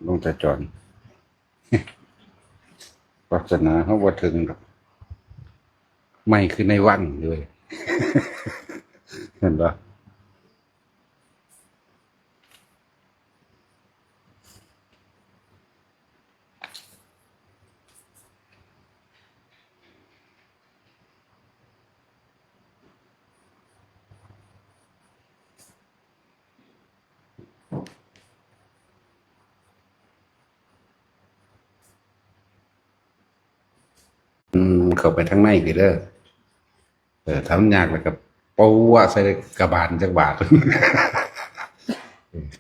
ลงตาจรปรารถนาเขาว่าถึงหรอกไม่คือในวันเลยเห็นปะเข้าไปทั้งในพี่เด้อทำยากแล้วกับปูว่าใส่กระบาลจักบาท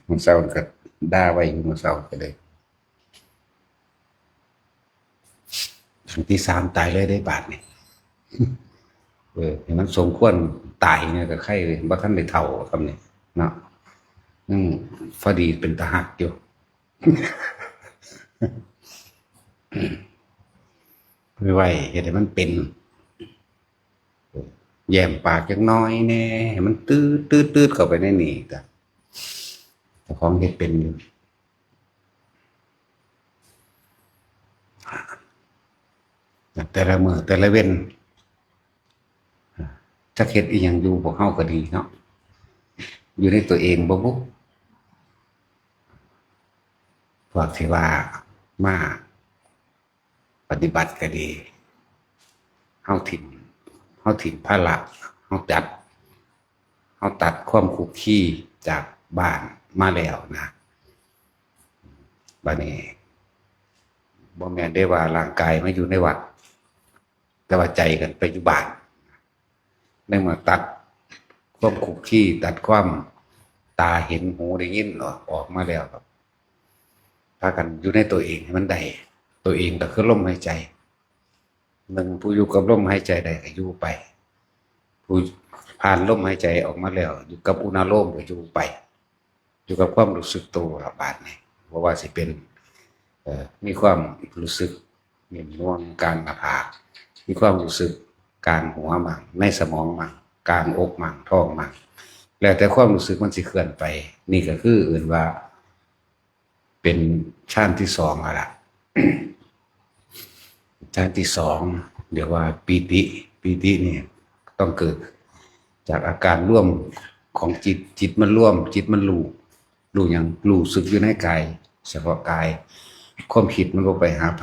มันเศร้าก็ด่าไว้มันเศร้าไปเลยครั้งที่สามตายเลยได้บาทนี่เห็นมันสมควรตายเนี่ยก็ใครว่าท่านได้เท่าคำนี้เนาะพอดีเป็นตาหักอยู่ไม่ไหวเห็นมันเป็นแย้มปากจักน้อยแน่ให้มันตื้อเข้าไปในนี่แต่ของเห็ดเป็นอยู่แต่ละมือแต่ละเว้นถ้าเห็ดอีหยังอยู่พวกเฮาก็ดีเนาะอยู่ในตัวเองบ่บุพวกที่ว่ามาปฏิบัติก็ดีเฮาถิ่นภาระเฮาตัดความคุกคีจากบ้านมาแล้วนะบัดนี้บ่แม่นได้ว่าร่างกายมาอยู่ในวัดแต่ว่าใจกันไปอยู่บ้านได้มาตัดความคุกคีตัดความตาเห็นหูได้ยินออกมาแล้วครับพากันอยู่ในตัวเองให้มันได้ตัวเองก็คือลมหายใจหนึ่งผู้อยู่กับลมหายใจได้ก็อยู่ไปผู้ผ่านลมหายใจออกมาแล้วอยู่กับอุณโลมก็อยู่ไปอยู่กับความรู้สึกตัวบาดนี้เพราะว่าสิเป็นมีความรู้สึกเหนี่ยมน่วงกลางหน้าผากมีความรู้สึกกลางหัวมั่งในสมองมั่งกลางอกมั่งท้องมั่งแล้วแต่ความรู้สึกมันสิเคลื่อนไปนี่ก็คืออื่นว่าเป็นชั้นที่สองแล้วล่ะ ชั้นที่สองเดี๋ยวว่าปีติเนี่ยต้องเกิดจากอาการร่วมของจิตมันร่วมจิตมันรู้อย่างรู้สึกอยู่ในกายเฉพาะกายความคิดมันก็ไปหาไผ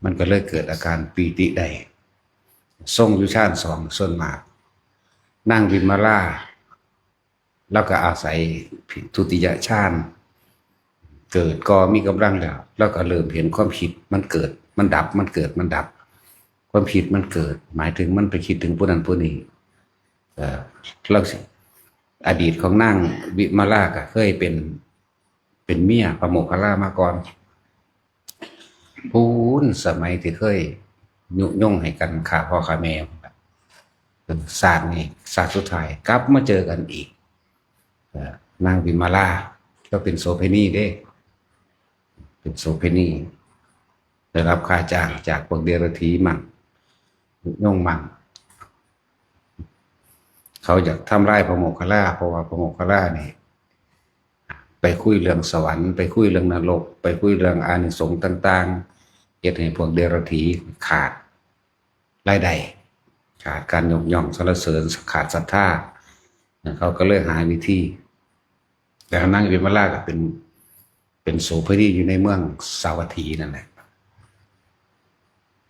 มันก็เลยเกิดอาการปีติได้ทรงอยู่ชั้นสองส่วนมากนั่งวิมาล่าแล้วก็อาศัยทุติยฌานเกิดก็มีกำลังแล้วก็เริ่มเห็นความคิดมันเกิดมันดับมันเกิดมันดับความคิดมันเกิดหมายถึงมันไปคิดถึงผู้นั้นผู้นี้เราอดีตของนางวิมาลาก็เคยเป็นเมียพระโมคคัลลามาก่อนพูนสมัยที่เคยยุยงให้กันฆ่าพ่อฆ่าแม่ศาสตร์นี่ศาสตร์สุดท้ายกลับมาเจอกันอีกนางวิมาลาก็เป็นโสเภณีเด้เป็นโสเภณีได้รับค่าจ้างจากพวกเดรัจฉีมั่งย่งมั่งเขาอยากทำร้ายพระโมคคัลลาเพราะว่าพระโมคคัลลานี่ไปคุยเรื่องสวรรค์ไปคุยเรื่องนรกไปคุยเรื่องอานิสงส์ต่างๆเหตุให้พวกเดรัจฉีขาดรายได้ขาดการยกย่องสรรเสริญขาดศรัทธาเขาก็เลยหาวิธีแต่นางวิมาลาก็เป็นโสเภณีอยู่ในเมืองสาวัตถีนั่นแหละ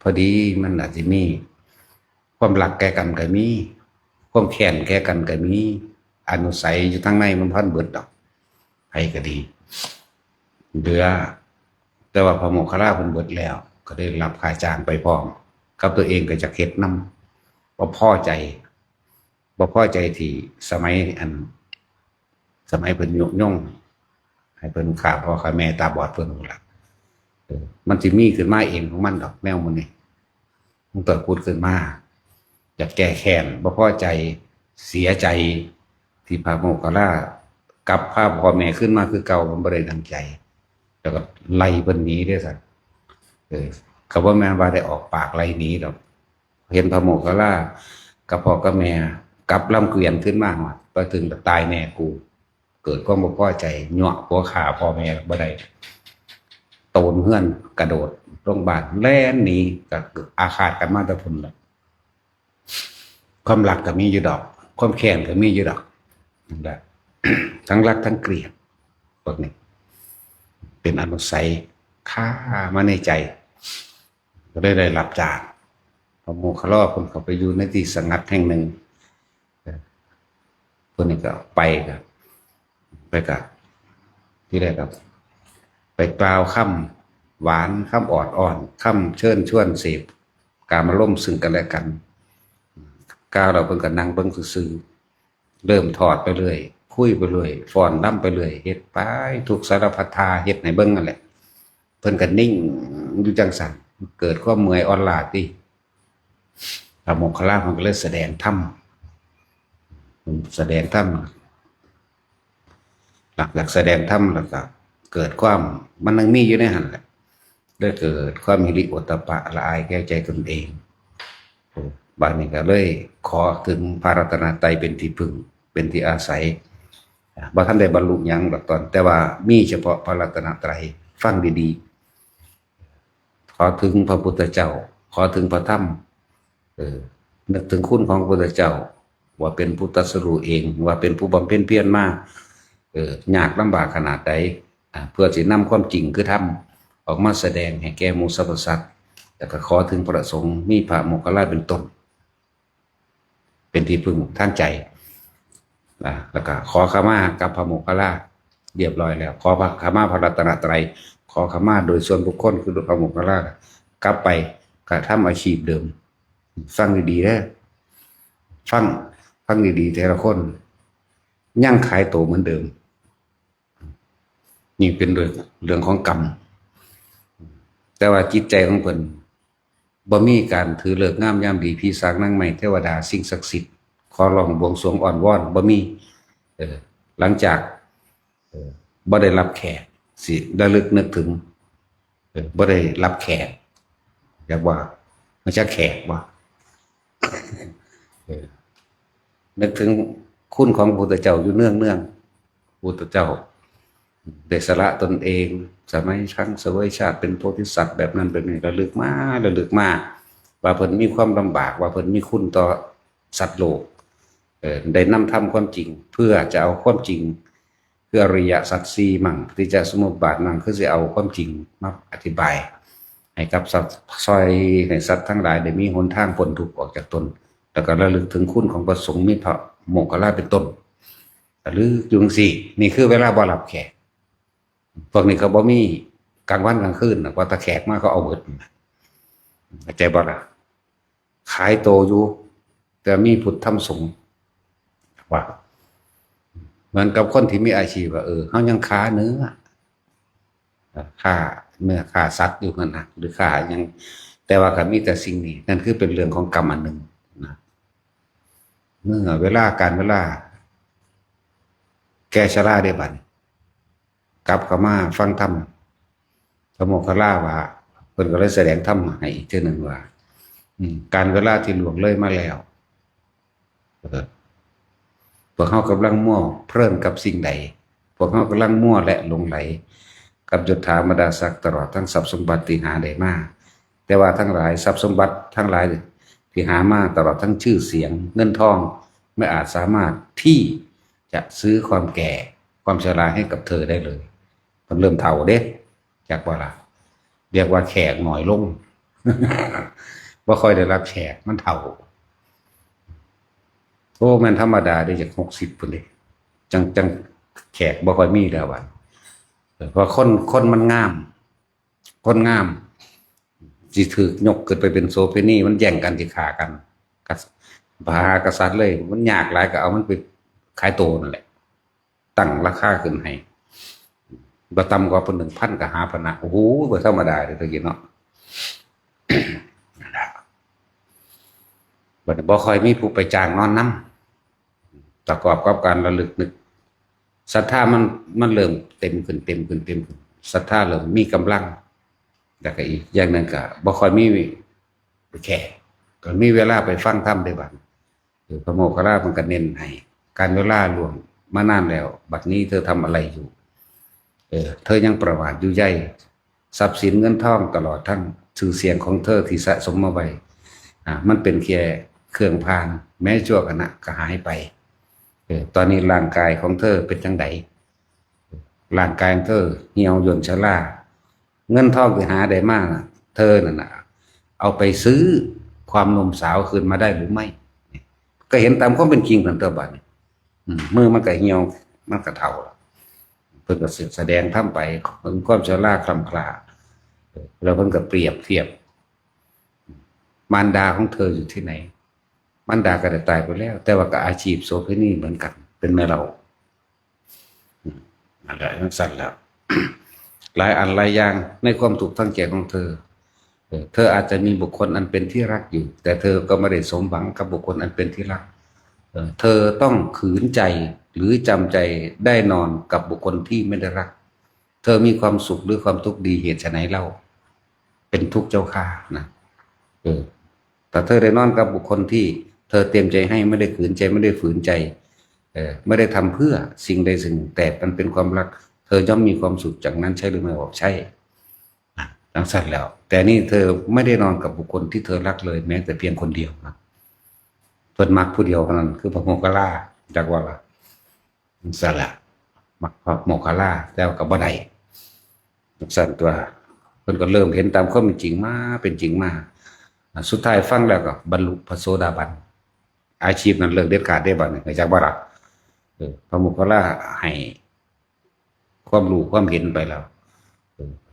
พอดีมันอาจจะมีความหลักแก่กันก็มีความแค้นแก่กันก็มีอนุสัยอยู่ทั้งในมันพันเบิดดอกใครก็ดีเหลือแต่ว่าพระโมคคัลลาเพิ่นเบิดแล้วก็ได้รับค่าจ้างไปพร้อมกับตัวเองก็จะเฮ็ดนำบ่พอใจที่สมัยเพิ่นยกย่องให้เพิ่นฆ่าพ่อฆ่าแม่ตาบอดเพิ่นล่ะมันสิมีขึ้นมาเองของมันดอกแนวมันนี่มันเกิดพูดขึ้นมาอยากแก้แค้นบ่พอใจเสียใจที่พระโมคคัลลากลับพาพ่อแม่ขึ้นมาคือเก่ามันบ่ได้ดังใจแล้วก็ไล่เพิ่นหนีเด้อซั่นก็บ่แม่นว่าได้ออกปากไล่หนีดอกเห็นพระโมคคัลลากับพ่อกับแม่กลับลำเกวียนขึ้นมาฮอดไปถึงตายแน่กูเกิดความบ่พอใจยั่วหัวฆ่าพ่อแม่บ่ได้ โตนเฮือนกระโดดโรงพยาบาลแล่นหนีกับอาฆาตกันมาแตะพุ่นละความรักก็มีอยู่ดอกความแค้นก็มีอยู่ดอกนั่นแหละ ทั้งรักทั้งเกลียดพวกนี้เป็นอนุสัยฆ่ามาในใจก็ได้รับจากพระโมคคัลลาคนเขาไปอยู่ในที่สงัดแห่งหนึ่งพวกนี้ก็ไปกับที่แรกครับไปกล่าวคำหวานคำอ่อนคำเชิญชวนเสพการมาล่มซึ่งกันและกันก้าวเราเพิ่งกันนั่งเบิ่งซื่อเริ่มถอดไปเลยคุยไปเลยฟ้อนร่ำไปเลยเฮ็ดไปทุกสารพัดทาเฮ็ดให้เบิ่งนั่นแหละเพิ่นกันนิ่งอยู่จังสันเกิดความเมื่อยอ่อนล้าติพระโมคคัลลามันก็เลยแสดงธรรมหลักจากแสดงธรรมแล้วก็เกิดความมันยังมีอยู่ในหันแหละได้เกิดความหิริโอตตัปปะละอายแก้ใจตนเองบางนี้ก็เลยขอถึงพระรัตนตรัยเป็นที่พึ่งเป็นที่อาศัยบ่ท่านได้บรรลุหยังดอกตอนแต่ว่ามีเฉพาะพระรัตนตรัยฟังดีๆขอถึงพระพุทธเจ้าขอถึงพระธรรมนึกถึงคุณของพระพุทธเจ้าว่าเป็นผู้ตรัสรู้เองว่าเป็นผู้บำเพ็ญเพียรมายากลำบากขนาดใดเพื่อสินำความจริงคือธรรมออกมาแสดงให้แก่หมู่สรรพสัตว์แต่ก็ขอถึงพระสงฆ์มีพระโมคคัลลาเป็นต้นเป็นที่พึ่งทางใจแล้วก็ขอขมากับพระโมคคัลลาเรียบร้อยแล้วขอขมาพระรัตนตรัยขอขมาโดยส่วนบุคคลคือพระโมคคัลลากลับไปกระทำอาชีพเดิมฟังดีๆนะฟังดีๆแต่ละคนยังขายโตเหมือนเดิมนี่เป็นเรื่องของกรรมแต่ว่าจิตใจของเพิ่นบ่มีการถือเลิกงามยามดีพี่สางนางไม้เทวดาสิ่งศักดิ์สิทธิ์ขอร้องบวงสรวงอ่อนวอนบ่มีหลังจากบ่ได้รับแขกสิระลึกนึกถึงบ่ได้รับแขกอยากว่ามันจะแขกว่านึกถึงคุณของพระพุทธเจ้าอยู่เนื่องพระพุทธเจ้าได้สละตนเองสมัยครั้งเสวยชาติเป็นโพธิสัตว์แบบนั้นเป็นนี่ระลึกมาว่าเพิ่นมีความลำบากว่าเพิ่นมีคุณต่อสัตว์โลกได้นำทำความจริงเพื่อจะเอาความจริงเพื่ออริยสัจสี่มั่งที่จะสมุปบาทมั่งคือจะเอาความจริงมาอธิบายให้กับสัตว์ซอยให้สัตว์ทั้งหลายได้มีหนทางพ้นทุกข์ออกจากตนแล้วก็ระลึกถึงคุณของพระสงฆ์มีพระโมคคัลลาเป็นต้นหรือจุงสี่นี่คือเวลาบ่รับแขกพวกนี้เขาบ่มีกลางวันกลางคืนว่าตะแขกมาเขาเอาเบิดใจบ่ล่ะขายโตอยู่แต่มีพุทธธรรมสงฆ์ว่าเหมือนกับคนที่มีอาชีพว่าเขายังค้าเนื้อค้าสัตว์อยู่นั่นนะหรือค้ายังแต่ว่าก็มีแต่สิ่งนี้นั่นคือเป็นเรื่องของกรรมอันหนึ่งนะเมื่อเวลาแก่ชราได้บัดกลับเข้ามาฟังธรรมพระโมคคัลลาว่าเพิ่นก็เลยแสดงธรรมให้อีกเทื่อนึงว่าการเวลาที่ล่วงเลยมาแล้วพวกเขากำลังมั่วเพลินกับสิ่งใดพวกเขากำลังมั่วและหลงไหลกับยศถาบรรดาศักดิ์ตลอดทั้งทรัพย์สมบัติที่หาได้มาแต่ว่าทั้งหลายทรัพย์สมบัติทั้งหลายที่หามาตลอดทั้งชื่อเสียงเงินทองไม่อาจสามารถที่จะซื้อความแก่ความชราให้กับเธอได้เลยมันเริ่มเฒ่าเด้จากว่าล่ะเรียกว่าแขกหน่อยลง ว่าค่อยได้รับแขกมันเฒ่าโอ้มันธรรมดาได้จาก60พุ่นเด้จังแขกบ่ค่อยมีแล้วว่าเพราะคนมันงามคนงามสิถูกยกขึ้นไปเป็นโสเภณีมันแย่งกันสิฆ่ากันพาหากษัตริย์เลยมันยากหลายก็เอามันไปขายโตนั่นแหละตั้งราคาขึ้นให้บ่ต่ำกว่าเป็น 1,000 ก็หาพนะโอ้โหบ่ธรรมดาเด้อตะกี้เนาะ บ่ค่อยมีผู้ไปจ้างนอนนำประกอบกับการระลึกนึกศรัทธามันเริ่มเต็มขึ้นศรัทธาเริ่มมีกำลังแล้วก็อีกอย่างนึงก็บ่ค่อยมีแขกก็มีเวลาไปฟังธรรมได้บัดพระโมคคัลลามันก็เน้นให้การเวลาล่วงมานานแล้วบัดนี้เธอทำอะไรอยู่เธอยังประมาทอยู่ใหญ่ ทรัพย์สินเงินทองตลอดทั้งชื่อเสียงของเธอที่สะสมมาไว้มันเป็นแค่เครื่องพานแม้ชั่วขณะก็หายไปตอนนี้ร่างกายของเธอเป็นจังไดร่างกายของเธอเหี่ยวย่นชราเงินทองที่หาได้มากเธอนั่นนะเอาไปซื้อความหนุ่มสาวคืนมาได้หรือไม่ก็เห็นตามความเป็นจริงของเธอบัดนี้มือมันก็เหี่ยวมันก็เฒ่าเพิ่นก็แสดงทำไปถึงความชราคลำคลาแล้วเพิ่นก็เปรียบเทียบมารดาของเธออยู่ที่ไหนมารดาก็ได้ตายไปแล้วแต่ว่าก็อาชีพโสเภณีเหมือนกันเป็นแม่เราอะไรทั้งสั้นแล้ว หลายอันหลายอย่างในความถูกทั้งใจของเธอเธออาจจะมีบุคคลอันเป็นที่รักอยู่แต่เธอก็ไม่ได้สมหวังกับบุคคลอันเป็นที่รักเธอต้องขืนใจหรือจำใจได้นอนกับบุคคลที่ไม่ได้รักเธอมีความสุขหรือความทุกข์ดีเหตุไฉนเล่าเป็นทุกข์เจ้าข้านะแต่เธอได้นอนกับบุคคลที่เธอเตรียมใจให้ไม่ได้ขืนใจไม่ได้ฝืนใจไม่ได้ทำเพื่อสิ่งใดสิ่งหนึ่งแต่มันเป็นความรักเธอย่อมมีความสุขจากนั้นใช่หรือไม่บอกใช่ทั้งสั้นแล้วแต่นี่เธอไม่ได้นอนกับบุคคลที่เธอรักเลยแม้แต่เพียงคนเดียวนะเพิ่นมักผู้เดียวเท่านั้นคือพระโมคคัลลาจากว่าล่ะสั้นละมักพระโมคคัลลาแต่กับบ่ได้สั้นตัวเพิ่นก็เริ่มเห็นตามความเป็นจริงมาเป็นจริงมาสุดท้ายฟังแล้วก็บรรลุพระโสดาบันอาชีพนั้นเลิกเด็ดขาดได้บ่เนี่ยจากบ่ล่ะพระโมคคัลลาให้ความรู้ความเห็นไปแล้ว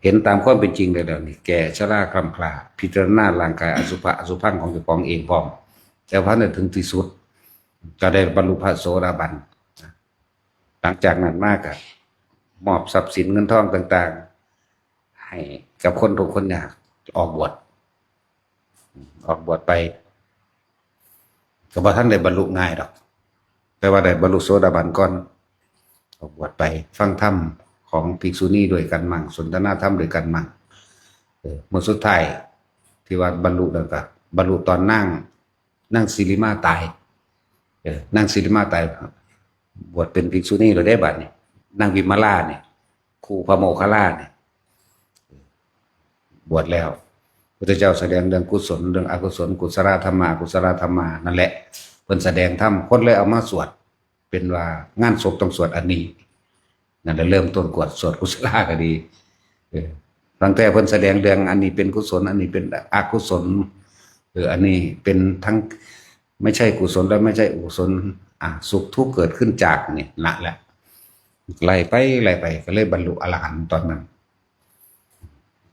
เห็นตามความเป็นจริงเลยแล้วนี่แก่ชราคลำคลาพิจารณาร่างกายอสุภะอสุภังของเจ้าของเองพร้อมแต่พระเนี่ยถึงที่สุดก็ได้บรรลุพระโสดาบันหลังจากนั้นมากก็มอบทรัพย์สินเงินทองต่างๆให้กับคนทุกคนอยากออกบวชไปก็บ่ทันได้บรรลุง่ายดอกแต่ว่าได้บรรลุโสดาบันก่อนออกบวชไปฟังธรรมของภิกษุณีด้วยกันมั่งสนทนาธรรมด้วยกันมั่งเมื่อสุดท้ายที่ว่าบรรลุแล้วก็บรรลุตอนนั่งศิริมาตายนั่งศิริมาตายบวชเป็นภิกษุณีเราได้บัดนี่นั่งวิมาลาเนี่ยครูพระโมคคัลลาเนี่ยบวชแล้วพระเจ้าแสดงเรื่องกุศลเรื่องอกุศลกุศลธรรมะอกุศลธรรมานั่นแหละเพิ่นแสดงธรรมคนเลยเอามาสวดเป็นว่างานศพต้องสวดอันนี้นั่นแหละเริ่มต้นกวดสวดกุศลก็ดีตั้งแต่เพิ่นแสดงเรื่องอันนี้เป็นกุศลอันนี้เป็นอกุศลอันนี้เป็นทั้งไม่ใช่กุศลและไม่ใช่อกุศลสุขทุกข์เกิดขึ้นจากนี่ละแหละไล่ไปก็เลยบรรลุอรหันต์ตอนนั้น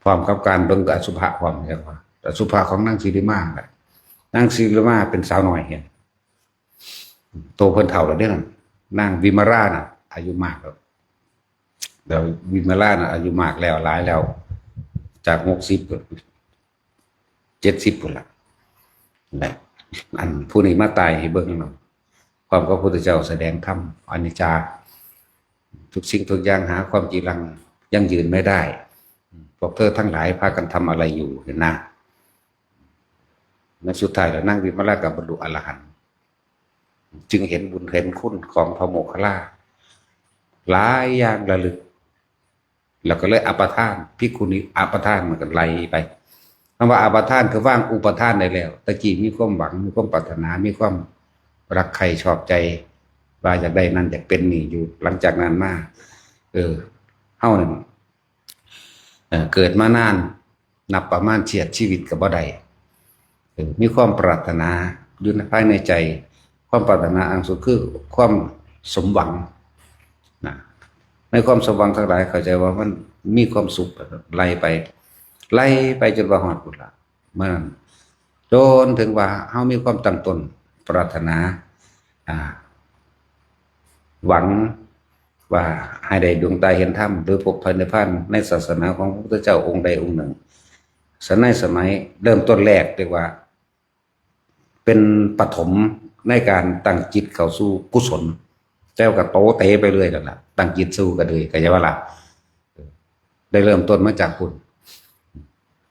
พร้อมกับการเบิ่งอสุภะพร้อมกันว่าอสุภะของนางสิริมาแหละนางสิริมาเป็นสาวน้อยเห็นโตเพิ่นเฒ่าแล้วเด้อนางวิมาราน่ะอายุมากแล้วเดี๋ยววิมาราน่ะอายุมากแล้วหลายแล้วจาก60 70พุ่นล่ะนั่นอันผู้นี้มาตายให้เบิ่งเนาะความพระพุทธเจ้าแสดงธรรมอนิจจาทุกสิ่งทุกอย่างหาความจริงยั่งยืนไม่ได้พวกเธอทั้งหลายพากันทำอะไรอยู่เห็นนะในสุดท้ายแล้วนั่งวิมาลากับบรรลุอรหันต์จึงเห็นบุญเห็นคุณของพระโมคคัลลาหลายอย่างระลึกแล้วก็เลยอัปทานภิกขุณีอัปทานมันก็ไล่ไปคำว่าอัปทานคือว่างอุปทานได้แล้วตะกี้มีความหวังมีความปรารถนามีความรักใครชอบใจว่าอยากได้นั่นอยากเป็นนี่อยู่หลังจากนั้นมาเฮาเนี่ยเกิดมานานนับประมาณเฉียดชีวิตกับบ่ได้มีความปรารถนาอยู่ในภายในใจความปรารถนาอันสุดคือความสมหวังนะในความสมหวังทั้งหลายเข้าใจว่ามันมีความสุขไล่ไปจนว่าฮอดพุ่นล่ะเมื่อนั้นจนถึงว่าเฮามีความตั้งตนปรารถนาหวังว่าให้ได้ดวงตาเห็นธรรมหรือพบพระนิพพานในศาสนาของพระพุทธเจ้าองค์ใดองค์หนึ่งในสมัยเริ่มต้นแรกเรียกว่าเป็นปฐมในการตั้งจิตเข้าสู่กุศลเจ้าก็โตเตไปเรื่อยแล้วล่ะตั้งจิตสู้กันเลยก็จะว่าล่ะได้เริ่มต้นมาจากคุณ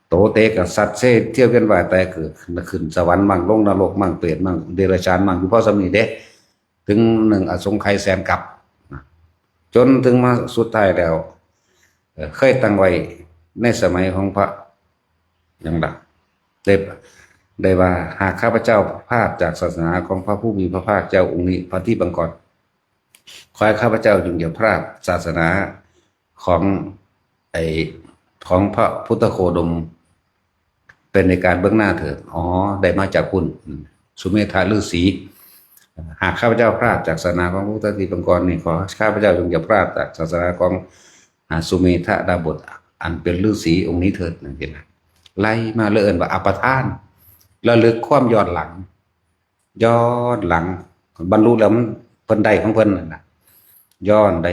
โตเตกับสัตว์เซ่เที่ยวกันว่าแต่เกิดขึ้นสวรรค์มั่งลงนรกมั่งเปรตมั่งเดรัจฉานมั่งอยู่พอสมีเด้ถึง1อสงไขยแสนกับจนถึงมาสุดท้ายแล้วเคยตั้งไว้ ในสมัยของพระอย่างดักได้ว่าหากข้าพเจ้าพลาดจากศาสนาของพระผู้มีพระภาคเจ้าองค์นี้พระที่บังกรขอให้ข้าพเจ้าจงอย่าพลาดศาสนาของไอของพระพุทธโคดมเป็นในการเบื้องหน้าเถิดอ๋อได้มาจากคุณสุเมธาฤาษีหากข้าพเจ้าพลาดจากศาสนาของพระพุทธที่บังกรนี่ขอข้าพเจ้าจงอย่าพลาดจากศาสนาของสุเมธาดาบทอันเป็นฤาษีองค์นี้เถิดนั่นเองไล่มาเลื่อนว่าอปทานระลึกความย้อนหลังบรรลุแล้วมันเพิ่นได้ของเพิ่นน่ะย้อนได้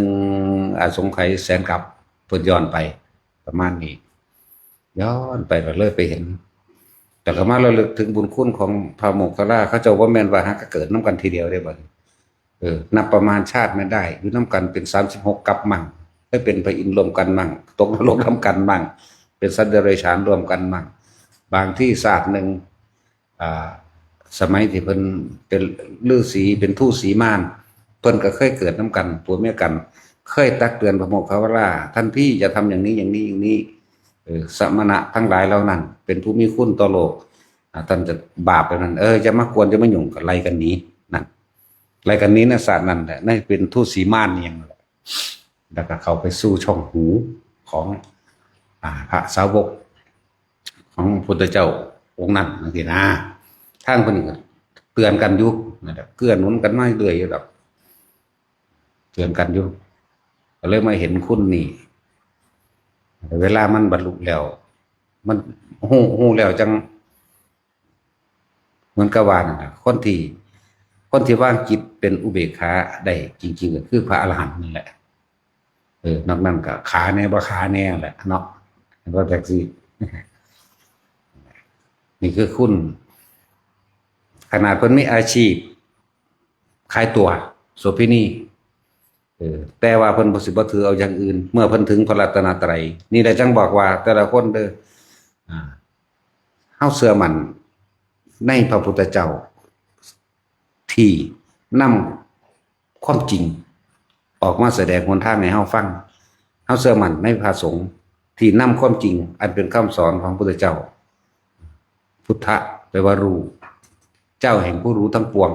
1อสงไขยแสนกับเพิ่นย้อนไปประมาณนี้ย้อนไปเราเลยไปเห็นแต่ก็มาระลึกถึงบุญคุณของพระโมคคัลลาเขาเจ้าว่าแม่นว่าหาก็เกิดน้ำกันทีเดียวได้บ่นับประมาณชาติไม่ได้อยู่น้ำกันเป็น36กับมั่งได้เป็นพระอินทร์รวมกันมั่งตกนรกรวมกันมั่งเป็นสัตว์เดรัจฉานรวมกันมั่งบางที่ศาสตร์หนึ่งสมัยที่เพิ่นเป็นฤาษีเป็นทูตสีม่านเพิ่นก็เคยเกิดน้ำกันผัวเมียกันเคยตักเตือนพระโมคคัลลาท่านพี่จะทำอย่างนี้อย่างนี้อย่างนี้สมณะทั้งหลายเหล่านั้นเป็นผู้มีคุณต่อโลกท่านจะบาปไปนั้นจะมากวนจะไม่ยุ่งกับไล่กันนี้นั่นไล่กันนี้นะศาสตร์นั่นแหละนั่นเป็นทูตสีม่านเองแล้วก็เข้าไปสู่ช่องหูของพระสาวกของพุทธเจ้าองค์นั้นนั่นสินะทางคนอื่นเตือนกันอยู่นะครับเกื้อหนุนกันไม่เรื่อยแบบเตือนกันอยู่ก็เลยมาเห็นคุณนี่เวลามันบรรลุแล้วมันหูแล้วจังเหมือนกับว่านะคนที่ว่างจิตเป็นอุเบกขาได้จริงๆก็คือพระอรหันต์นี่แหละนอกนั้นก็ขาแน่บ่ขาแน่แหละเนาะก็แท็กซี่นี่คือคุณขนาดคนมีอาชีพขายตัวโสเภณีแต่ว่าเพิ่นบ่สิบ่ถือเอาอย่างอื่นเมื่อเพิ่นถึงพระรัตนตรัยนี่ได้จังบอกว่าแต่ละคนเฮาเชื่อมั่นในพระพุทธเจ้าที่นำความจริงออกมาแสดงหนทางให้เฮาฟังเฮาเชื่อมั่นในพระสงฆ์ที่นำความจริงอันเป็นคำสอนของพระพุทธเจ้าพุทธะแปลว่ารู้เจ้าแห่งผู้รู้ทั้งปวง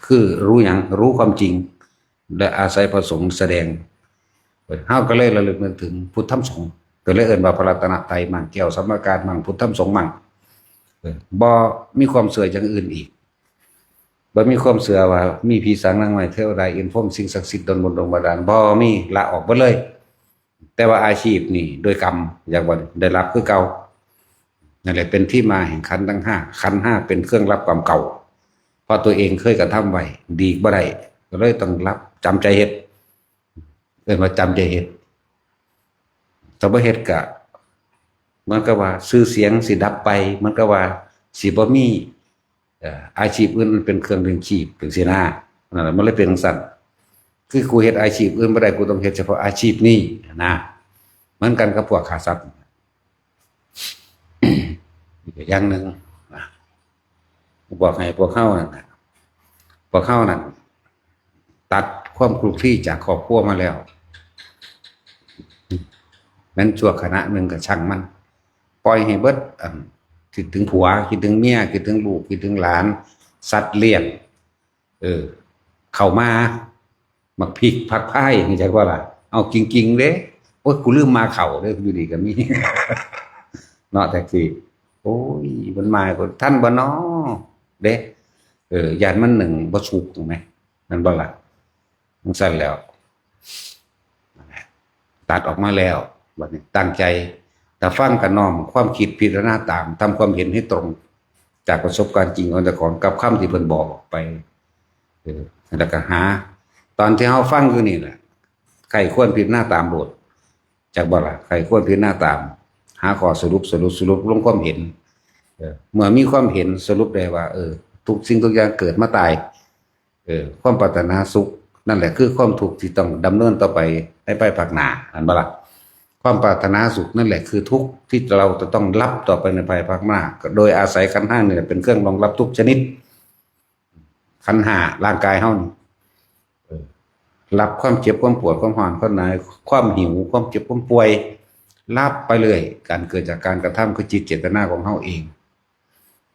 คือรู้หยังรู้ความจริงและอาศัยพระสงฆ์แสดงเฮาก็เลยระลึกนึกถึงพุทธธรรมสงฆ์ก็เลยเอิ้นว่าพระรัตนตรัยมั่งแก้วสมการมั่งพุทธธรรมสงฆ์มั่งบ่มีความเสื่ออย่างอื่นอีกบ่มีความเสื่อว่ามีผีสางนางไม้เทวดาอินทร์พรหมสิ่งศักดิ์สิทธิ์ดลบันดาลบ่มีละออกหมดเลยแต่ว่าอาชีพนี่โดยกรรมอย่างว่าได้รับคือเก่านั่นแหละเป็นที่มาแห่งขันธ์ทั้ง5ขันธ์5เป็นเครื่องรับกรรมเก่าเพราะตัวเองเคยกระทำไว้ดีบ่ได้ก็เลยต้องรับจำใจเฮ็ดเอิ้นว่าจำใจเฮ็ดถ้าบ่เฮ็ดก็เหมือนกับว่าชื่อเสียงสิดับไปเหมือนกับว่าสิบ่มีอาชีพอื่นเป็นเครื่องเลี้ยงชีพถึงสินะนั่นแหละมันเลยเป็นจังซั่นคือกูเฮ็ดอาชีพอื่นบ่ได้กูต้องเฮ็ดเฉพาะอาชีพนี้นะเหมือนกันกับพวกค้าทรัพย์อีกอย่างหนึ่งบอกให้พวกเข้านั่นตัดความคลุกคลีจากครอบครัวมาแล้วนั้นชั่วขณะหนึ่งก็ช่างมันปล่อยให้เบิดคิดถึงผัวคิดถึงเมียคิดถึงลูกคิดถึงหลานสัตว์เลี้ยงเข้ามามักพริกผักไผ่นี่จักว่าล่ะเอากิ่งๆเด้โอ๊ยกูลืมมาเข้าเด้ออยู่ดีก็มีเนาะแท็กซี่โอ้ยมันมาก็ท่านบ่น้อเด้ยานมันหนึ่งบ่สุกถูกไหมนั่นบ่ล่ะมันสั่นแล้วตัดออกมาแล้วบัดนี้ตั้งใจแต่ฟังกับน้อมความคิดพิจารณาตามทำความเห็นให้ตรงจากประสบการณ์จริงของเจ้าของกับคำที่เพิ่นบอกออกไปแล้วก็หาตอนที่เฮาฟังอยู่นี่แหละใครควรพิจารณาตามบทจากบ่ล่ะใครควรพิจารณาตามหาข้อสรุปลงความเห็นเมื่อมีความเห็นสรุปได้ว่าทุกสิ่งทุกอย่างเกิดมาตายความปรารถนาสุขนั่นแหละคือความทุกข์ที่ต้องดำเนินต่อไปให้ไปภาคหน้าอันบ่ล่ะความปรารถนาสุขนั่นแหละคือทุกข์ที่เราจะต้องรับต่อไปในภายภาคหน้าโดยอาศัยขันธ์5นี่เป็นเครื่องรองรับทุกชนิดขันธ์5ร่างกายเฮานี่ รับความเจ็บความปวดความหอนความหนายความหิวความเจ็บความป่วยรับไปเลยการเกิดจากการกระทำคือจิตเจตนาของเฮาเอง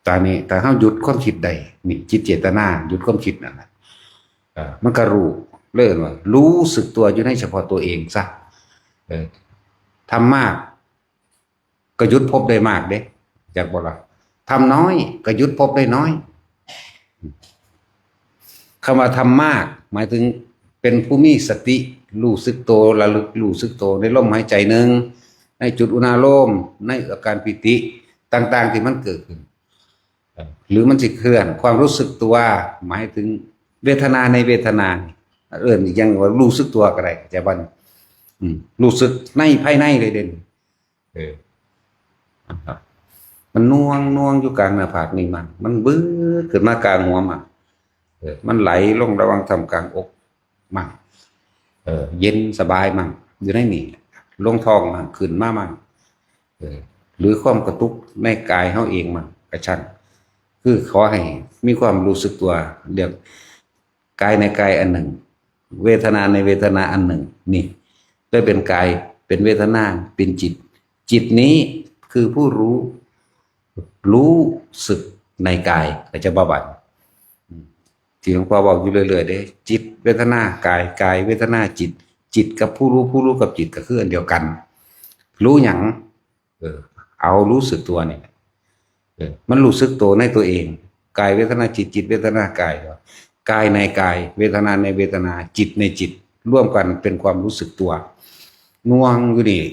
ตอนนี้แต่เฮาหยุดความคิดใดนี่จิตเจตนาหยุดความคิดนั่นแหละมันก็รู้เลื่อนว่ารู้สึกตัวอยู่ในเฉพาะตัวเองซะทำมากก็หยุดพบได้มากเด้จากบอกว่าทำน้อยก็หยุดพบได้น้อยคำว่าทำมากหมายถึงเป็นผู้มีสติรู้สึกโตระลึกรู้สึกโตในลมหายใจหนึ่งในจุดอุณาโลมในอาการปิติต่างๆที่มันเกิดขึ้นหรือมันสิเคลื่อนความรู้สึกตัวหมายถึงเวทนาในเวทนายังว่ารู้สึกตัวก็ได้แต่วันรู้สึกในภายในเลยเด่นมันน่วงอยู่กลางหน้าผากนี่มันบื้อขึ้นมากลางหัวมันไหลลงระวังทำกลางอกมั่งเย็นสบายมั่งอยู่ในนี่ลงท้องมั่งขึ้นมามั่งหรือความกระตุกในกายเขาเองมั่งกระชันคือขอให้มีความรู้สึกตัวเรียกกายในกายอันหนึ่งเวทนาในเวทนาอันหนึ่งนี่ได้เป็นกายเป็นเวทนาเป็นจิตนี้คือผู้รู้สึกในกายก็จะบำบัดที่หลวงพ่อบอกอยู่เรื่อยๆเด้จิตเวทนากายเวทนาจิตกับผู้รู้กับจิตก็คืออันเดียวกันรู้หยังเอารู้สึกตัวเนี่ยมันรู้สึกตัวในตัวเองกายเวทนาจิตเวทนากายในกายเวทนาในเวทนาจิตในจิตร่วมกันเป็นความรู้สึกตัวน่วงอยู่นี่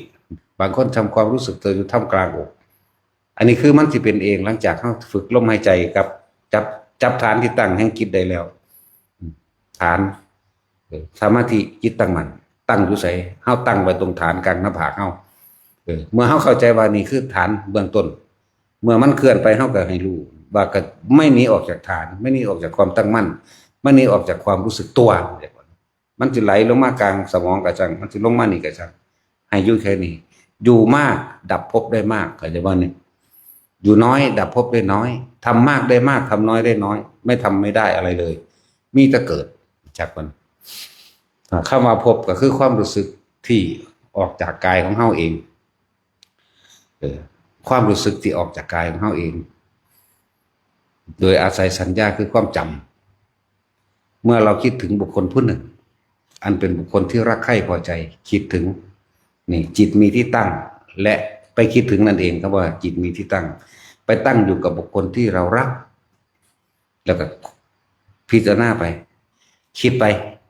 บางคนทำความรู้สึกตัวอยู่ท่ามกลางอกอันนี้คือมันจะเป็นเองหลังจากเขาฝึกลมหายใจกับจับฐานที่ตั้งแห่งจิตได้แล้วฐานสมาธิจิตตั้งมันตั้งอยู่ใส่เฮาตั้งไว้ตรงฐานกลางหน้าผากเฮาเมื่อเฮาเข้าใจว่านี่คือฐานเบื้องต้นเมื่อมันเคลื่อนไปเฮาก็ให้รู้ว่าก็ไม่หนีออกจากฐานไม่หนีออกจากความตั้งมั่นไม่หนีออกจากความรู้สึกตัวมันจะไหลลงมากลางสมองกระชังมันจะลงมานี่กระชังให้อยู่แค่นี้อยู่มากดับภพได้มากเข้าใจบ่เนี่ยอยู่น้อยดับภพได้น้อยทำมากได้มากทำน้อยได้น้อยไม่ทำไม่ได้อะไรเลยมีแต่เกิดจากมันเข้ามาพบก็คือความรู้สึกที่ออกจากกายของเฮาเองความรู้สึกที่ออกจากกายของเฮาเองโดยอาศัยสัญญาคือความจำเมื่อเราคิดถึงบุคคลผู้หนึ่งอันเป็นบุคคลที่รักใคร่พอใจคิดถึงนี่จิตมีที่ตั้งและไปคิดถึงนั่นเองครับว่าจิตมีที่ตั้งไปตั้งอยู่กับบุคคลที่เรารักแล้วก็พิจารณาไปคิดไป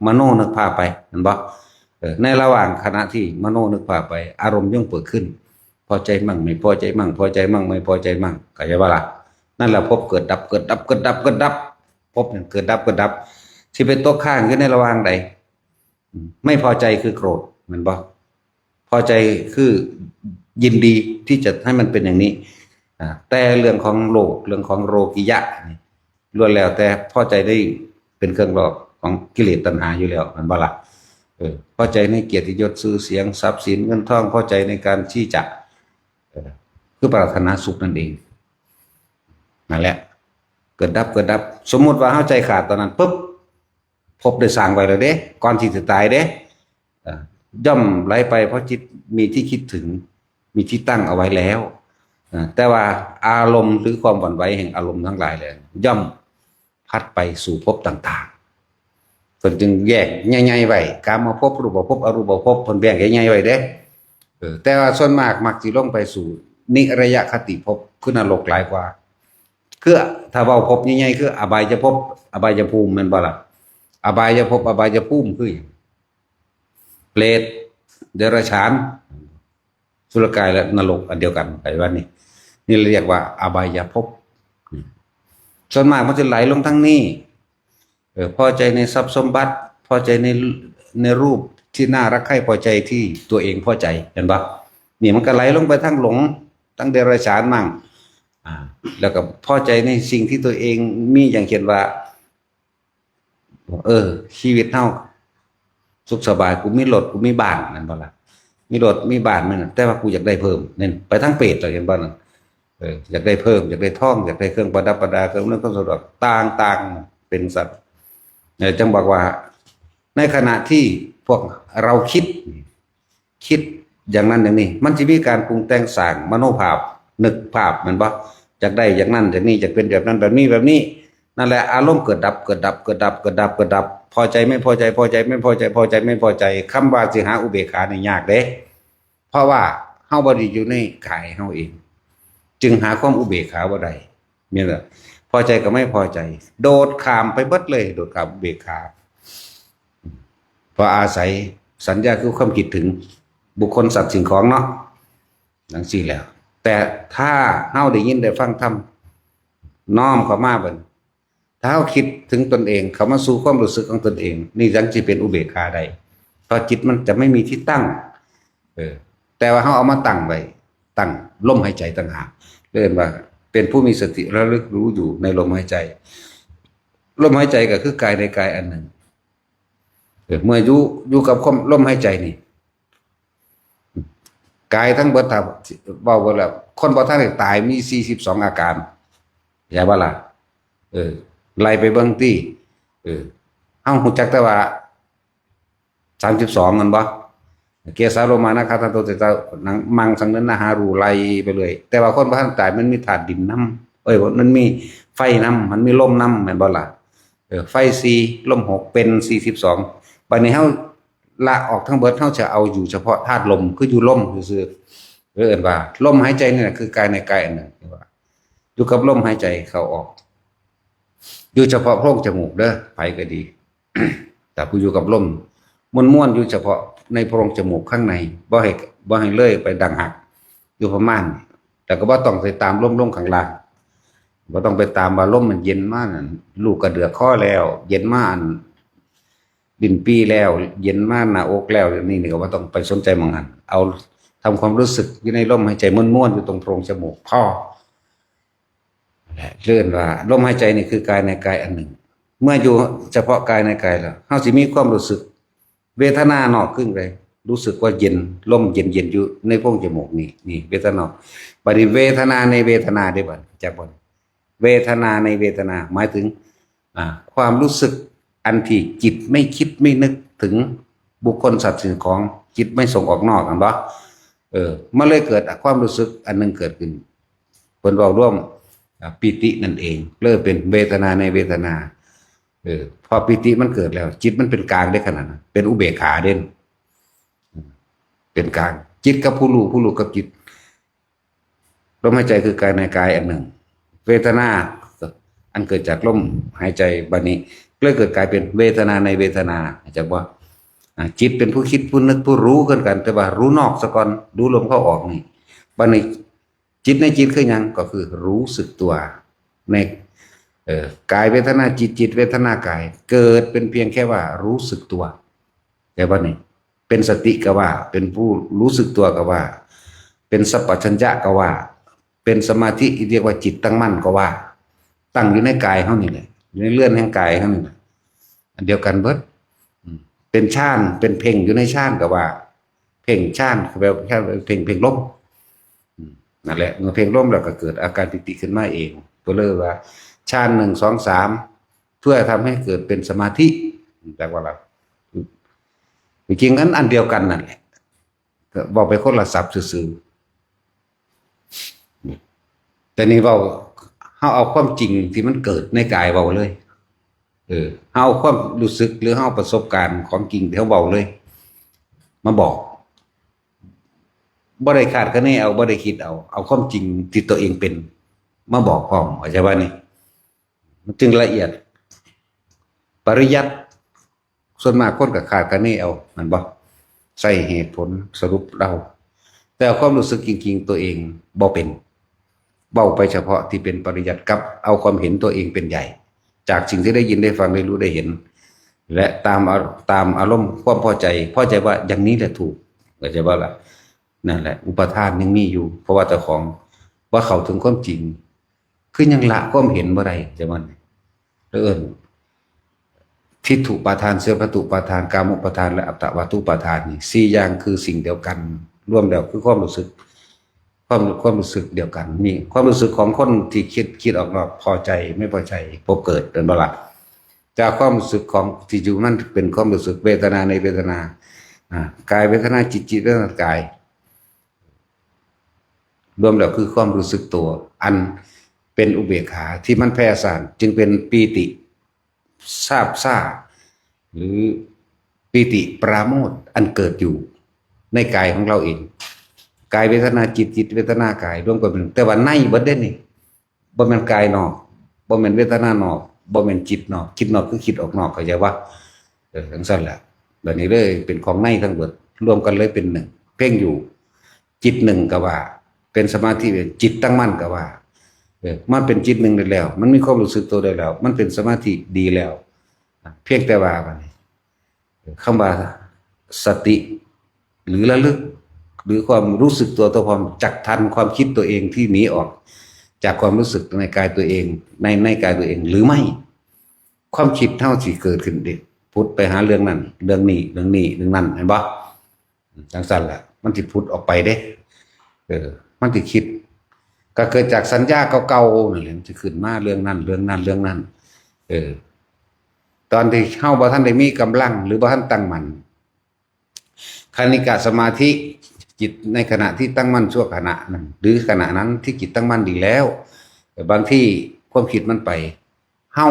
มโนนึกภาพไปเห็นบ่ในระหว่างขณะที่มโนนึกภาพไปอารมณ์ย่อมเกิดขึ้นพอใจมั่งไม่พอใจมั่งพอใจมั่งไม่พอใจมั่งเข้าใจบ่ล่ะนั่นแหละพบเกิดดับพบเนี่ยเกิดดับที่เป็นตัวข้างอยู่ในระหว่างใดไม่พอใจคือโกรธเหมือนบ่พอใจคือยินดีที่จะให้มันเป็นอย่างนี้แต่เรื่องของโลกเรื่องของโลกิยะล้วนแล้วแต่พอใจได้เป็นเครื่องหลอกของกิเลสตัณหาอยู่แล้วมันบ่ล่ะพอใจในเกียรติยศชื่อเสียงทรัพย์สินเงินทองพอใจในการที่จะคือปรารถนาสุขนั่นเองนั่นแหละเกิดดับสมมุติว่าเข้าใจขาดตอนนั้นปุ๊บพบได้สร้างไว้แล้วเด้ก่อนที่จะตายเด้ย่อมไหลไปเพราะจิตมีที่คิดถึงมีที่ตั้งเอาไว้แล้วแต่ว่าอารมณ์หรือความหวั่นไหวแห่งอารมณ์ทั้งหลายเลยย่อมพัดไปสู่ภพต่างๆคนจึงแยกใหญ่ๆไว้กามภพรูปภพอรูปภพคนแบ่งใหญ่ๆไว้เด้แต่ว่าส่วนมากมักสิลงไปสู่นิระยะคติภพคือนรกหลายกว่าคือถ้าเว้าภพใหญ่ๆคืออบายภพอบายภูมิแม่นบ่ล่ะอบายภพอบายภูมิคือเปรตเดรัจฉานสุรกายและนรกอันเดียวกันไอ้ว่านี่เรียกว่าอบายภพส่วนมากมันจะไหลลงทั้งนี้พอใจในทรัพย์สมบัติพอใจในรูปที่น่ารักใคร่พอใจที่ตัวเองพอใจเห็นปะนี่มันก็ไหลลงไปทั้งหลงทั้งเดรัจฉานมั่งแล้วก็พอใจในสิ่งที่ตัวเองมีอย่างเช่นว่าชีวิตเฮาสุขสบายกูมีรถกูมีบ้านนั่นบ่ล่ะมีรถมีบ้านมันแต่ว่ากูอยากได้เพิ่มนั่นไปทั้งเปรตเลยเห็นบ่นั่นอยากได้เพิ่มอยากได้ทองอยากได้เครื่องประดับประดาเครื่องเรื่องความสะดวกต่างๆเป็นสัตว์จังบอกว่า ในขณะที่พวกเราคิดอย่างนั้นอย่างนี้มันจะมีการปรุงแต่งสร้างมโนภาพนึกภาพมันบ่จากได้อย่างนั้นจากนี้จะเป็นแบบนั้นแบบนี้แบบนี้นั่นแหละอารมณ์เกิดดับเกิดดับเกิดดับเกิดดับเกิดดับพอใจไม่พอใจพอใจไม่พอใจพอใจไม่พอใจคำว่าสิหาอุเบกขาเนี่ยยากเด้เพราะว่าเฮาบ่ได้อยู่ในกายเฮาเองจึงหาความอุเบกขาบ่ได้นี่แหละพอใจก็ไม่พอใจโดดข้ามไปเบิดเลยโดดข้ามอุเบกขาเพราะอาศัยสัญญาคือความคิดถึงบุคคลสัตว์สิ่งของเนาะดังซี่แล้วแต่ถ้าเฮาได้ยินได้ฟังธรรมน้อมเข้ามาเบิ่งถ้าเฮาคิดถึงตนเองเข้ามาสู่ความรู้สึกของตนเองนี่จังสิเป็นอุเบกขาได้เพราะจิตมันจะไม่มีที่ตั้งแต่ว่าเฮาเอามาตั้งไว้ตั้งลมหายใจต่างหากเรียกว่าเป็นผู้มีสติระลึกรู้อยู่ในลมหายใจลมหายใจก็คือกายในกายอันหนึ่งเมื่ออยู่กับลมหายใจนี่กายทั้งเบิดถ้าเว้าบ่แล้วคนบ่ทันได้ตายมี42อาการอย่าว่าล่ะไล่ไปเบิ่งติเฮาฮู้จักแต่ว่า32มันบ่เกสาโลมานะคาทันโตเตตานังมังสังนันนาหารูไล่ไปเลยแต่ว่าคนบ่ทันตายมันมีธาตุดินน้ำมันมีไฟน้ำมันมีลมน้ำแม่นบ่ล่ะไฟ4ลม6เป็น42บัดนี้เฮาละออกทั้งเบิดเฮาจะเอาอยู่เฉพาะธาตุลมคืออยู่ลมซื่อๆเอิ้นว่าลมหายใจนี่แหละคือกายในกายอันหนึ่งว่าอยู่กับลมหายใจเข้าออกอยู่เฉพาะโพรงจมูกเด้อไผก็ดี แต่ผู้อยู่กับลมม่วนๆอยู่เฉพาะในโพรงจมูกข้างในบ่ให้เลยไปดังหักอยู่ประมาณแต่ก็บ่ต้องไปตามลมข้างล่างบ่ต้องไปตามว่าลมมันเย็นมากนั่นลูกกระเดือกคอแล้วเย็นมากดินปีแล้วเย็นมากหน้าอกแล้วนี่ก็บ่ต้องไปสนใจมองหันเอาทำความรู้สึกอยู่ในลมหายใจม่วนๆอยู่ตรงโพรงจมูกพอเลื่อนว่าลมหายใจนี่คือกายในกายอันหนึ่งเมื่ออยู่เฉพาะกายในกายแล้วเฮาสิมีความรู้สึกเวทนานอกขึ้นเลยรู้สึกว่าเย็นลมเย็นอยู่ในโพรงจมูกนี่เวทนาบัดนี้เวทนาในเวทนาได้บ่จักบ่เวทนาในเวทนาหมายถึงความรู้สึกอันที่จิตไม่คิดไม่นึกถึงบุคคลสัตว์สิ่งของจิตไม่ส่งออกนอกกันบ่มันเลยเกิดความรู้สึกอันนึงเกิดขึ้นเพิ่นเว้าร่วมปิตินั่นเองเลยเป็นเวทนาในเวทนาพอปิติมันเกิดแล้วจิตมันเป็นกลางได้ขนาดนั้นเป็นอุเบกขาเด่นเป็นกลางจิตกับผู้รู้กับจิตลมหายใจคือกายในกายอันหนึ่งเวทนาอันเกิดจากลมหายใจบัดนี้เลยเกิดกลายเป็นเวทนาในเวทนาจากว่าจิตเป็นผู้คิดผู้นึกผู้รู้กันแต่ว่ารู้นอกซะก่อนดูลมเข้าออกนี่บัดนี้จิตในจิตคือหยังก็คือรู้สึกตัวในกายเวทนาจิตเวทนากายเกิดเป็นเพียงแค่ว่ารู้สึกตัวแต่ว่านี่เป็นสติก็ว่าเป็นผู้รู้สึกตัวก็ว่าเป็นสัพพัญญะก็ว่าเป็นสมาธิเรียกว่าจิตตั้งมั่นก็ว่าตั้งอยู่ในกายเฮานี่แหละอยู่ในเลื่อนแห่งกายเฮานี่แหละอันเดียวกันเบิดเป็นฌานเป็นเพ่งอยู่ในฌานก็ว่าเพ่งฌานแปลว่าแค่เพ่งลมนั่นแหละเมื่อเพ่งลมแล้วก็เกิดอาการปิติขึ้นมาเองก็เลยว่าฌาน1 2 3เพื่อทำให้เกิดเป็นสมาธิแปลว่าอะไรจริงๆนั้นอันเดียวกันนั่นแหละบอกไปคนละศัพท์ซื่อๆแต่นี่เว้าเฮาเอาความจริงที่มันเกิดในกายเว้าเลยเฮาเอาความรู้สึกหรือเฮาประสบการณ์ของจริงที่เฮาเว้าเลยมาบอกบ่ได้คาดคะเนเอาบ่ได้คิดเอาความจริงที่ตัวเองเป็นมาบอกพร้อมเข้าใจบ่นี่มันจึงละเอียดปริยัติส่วนมากคนก็คาดคะเนเอามันบ่ใส่เหตุผลสรุปเราแต่ความรู้สึกจริงๆตัวเองบ่เป็นเบ้าไปเฉพาะที่เป็นปริยัติกับเอาความเห็นตัวเองเป็นใหญ่จากสิ่งที่ได้ยินได้ฟังได้รู้ได้เห็นและตามอารมณ์ความพอใจว่าอย่างนี้แหละถูกเข้าใจบ่ล่ะนั่นแหละอุปทานยังมีอยู่เพราะว่าเจ้าของว่าเข้าถึงความจริงคือยังละความเห็นบ่ได้จังมันทิฏฐุปาทานเสพตุปาทานกามุปาทานและอัตตวาทุปาทานนี่4อย่างคือสิ่งเดียวกันรวมแล้วคือความรู้สึกเดียวกันนี่ความรู้สึกของคนที่คิดออกนอกพอใจไม่พอใจพบเกิดเป็นบ่ล่ะ จากความรู้สึกของที่อยู่นั่นเป็นความรู้สึกเวทนาในเวทนากายเวทนาจิตเวทนากายรวมแล้วคือความรู้สึกตัวอันเป็นอุเบกขาที่มันแผ่ซ่านจึงเป็นปีติซาบซ่าหรือปีติปราโมทย์อันเกิดอยู่ในกายของเราเองกายเวทนาจิตเวทนากายรวมกันเป็นแต่ว่าในเบิดเด่นนี่บ่แม่นกายนอกบ่แม่นเวทนานอกบ่แม่นจิตนอกคิดนอกคือคิดออกนอกเข้าใจว่าจังซั่นแหละแบบนี้เลยเป็นของในทั้งเบิดรวมกันเลยเป็นหนึ่งเพ่งอยู่จิตหนึ่งก็ว่าเป็นสมาธิจิตตั้งมั่นก็ว่ามันเป็นจิตหนึ่งได้แล้วมันมีความรู้สึกตัวได้แล้วมันเป็นสมาธิดีแล้วเพียงแต่ว่าคำว่าสติหรือระลึกหรือความรู้สึกตัวความจักทันความคิดตัวเองที่หนีออกจากความรู้สึกในกายตัวเองในกายตัวเองหรือไม่ความคิดเท่าที่เกิดขึ้นดิพุทธไปหาเรื่องนั้นเรื่องนี้เรื่องนั้นเห็นปะจังสันแหละมันติพุทธออกไปเด้มันติคิดก็เกิดจากสัญญาเก่าๆนั่นแหละจะขึ้นมาเรื่องนั้นตอนที่เข้าบ่ท่านได้มีกำลังหรือบ่ท่านตั้งมั่นคณิกะสมาธิจิตในขณะที่ตั้งมั่นชั่วขณะนั้นหรือขณะนั้นที่จิตตั้งมั่นดีแล้วแต่บางที่ความคิดมันไปเฮ้า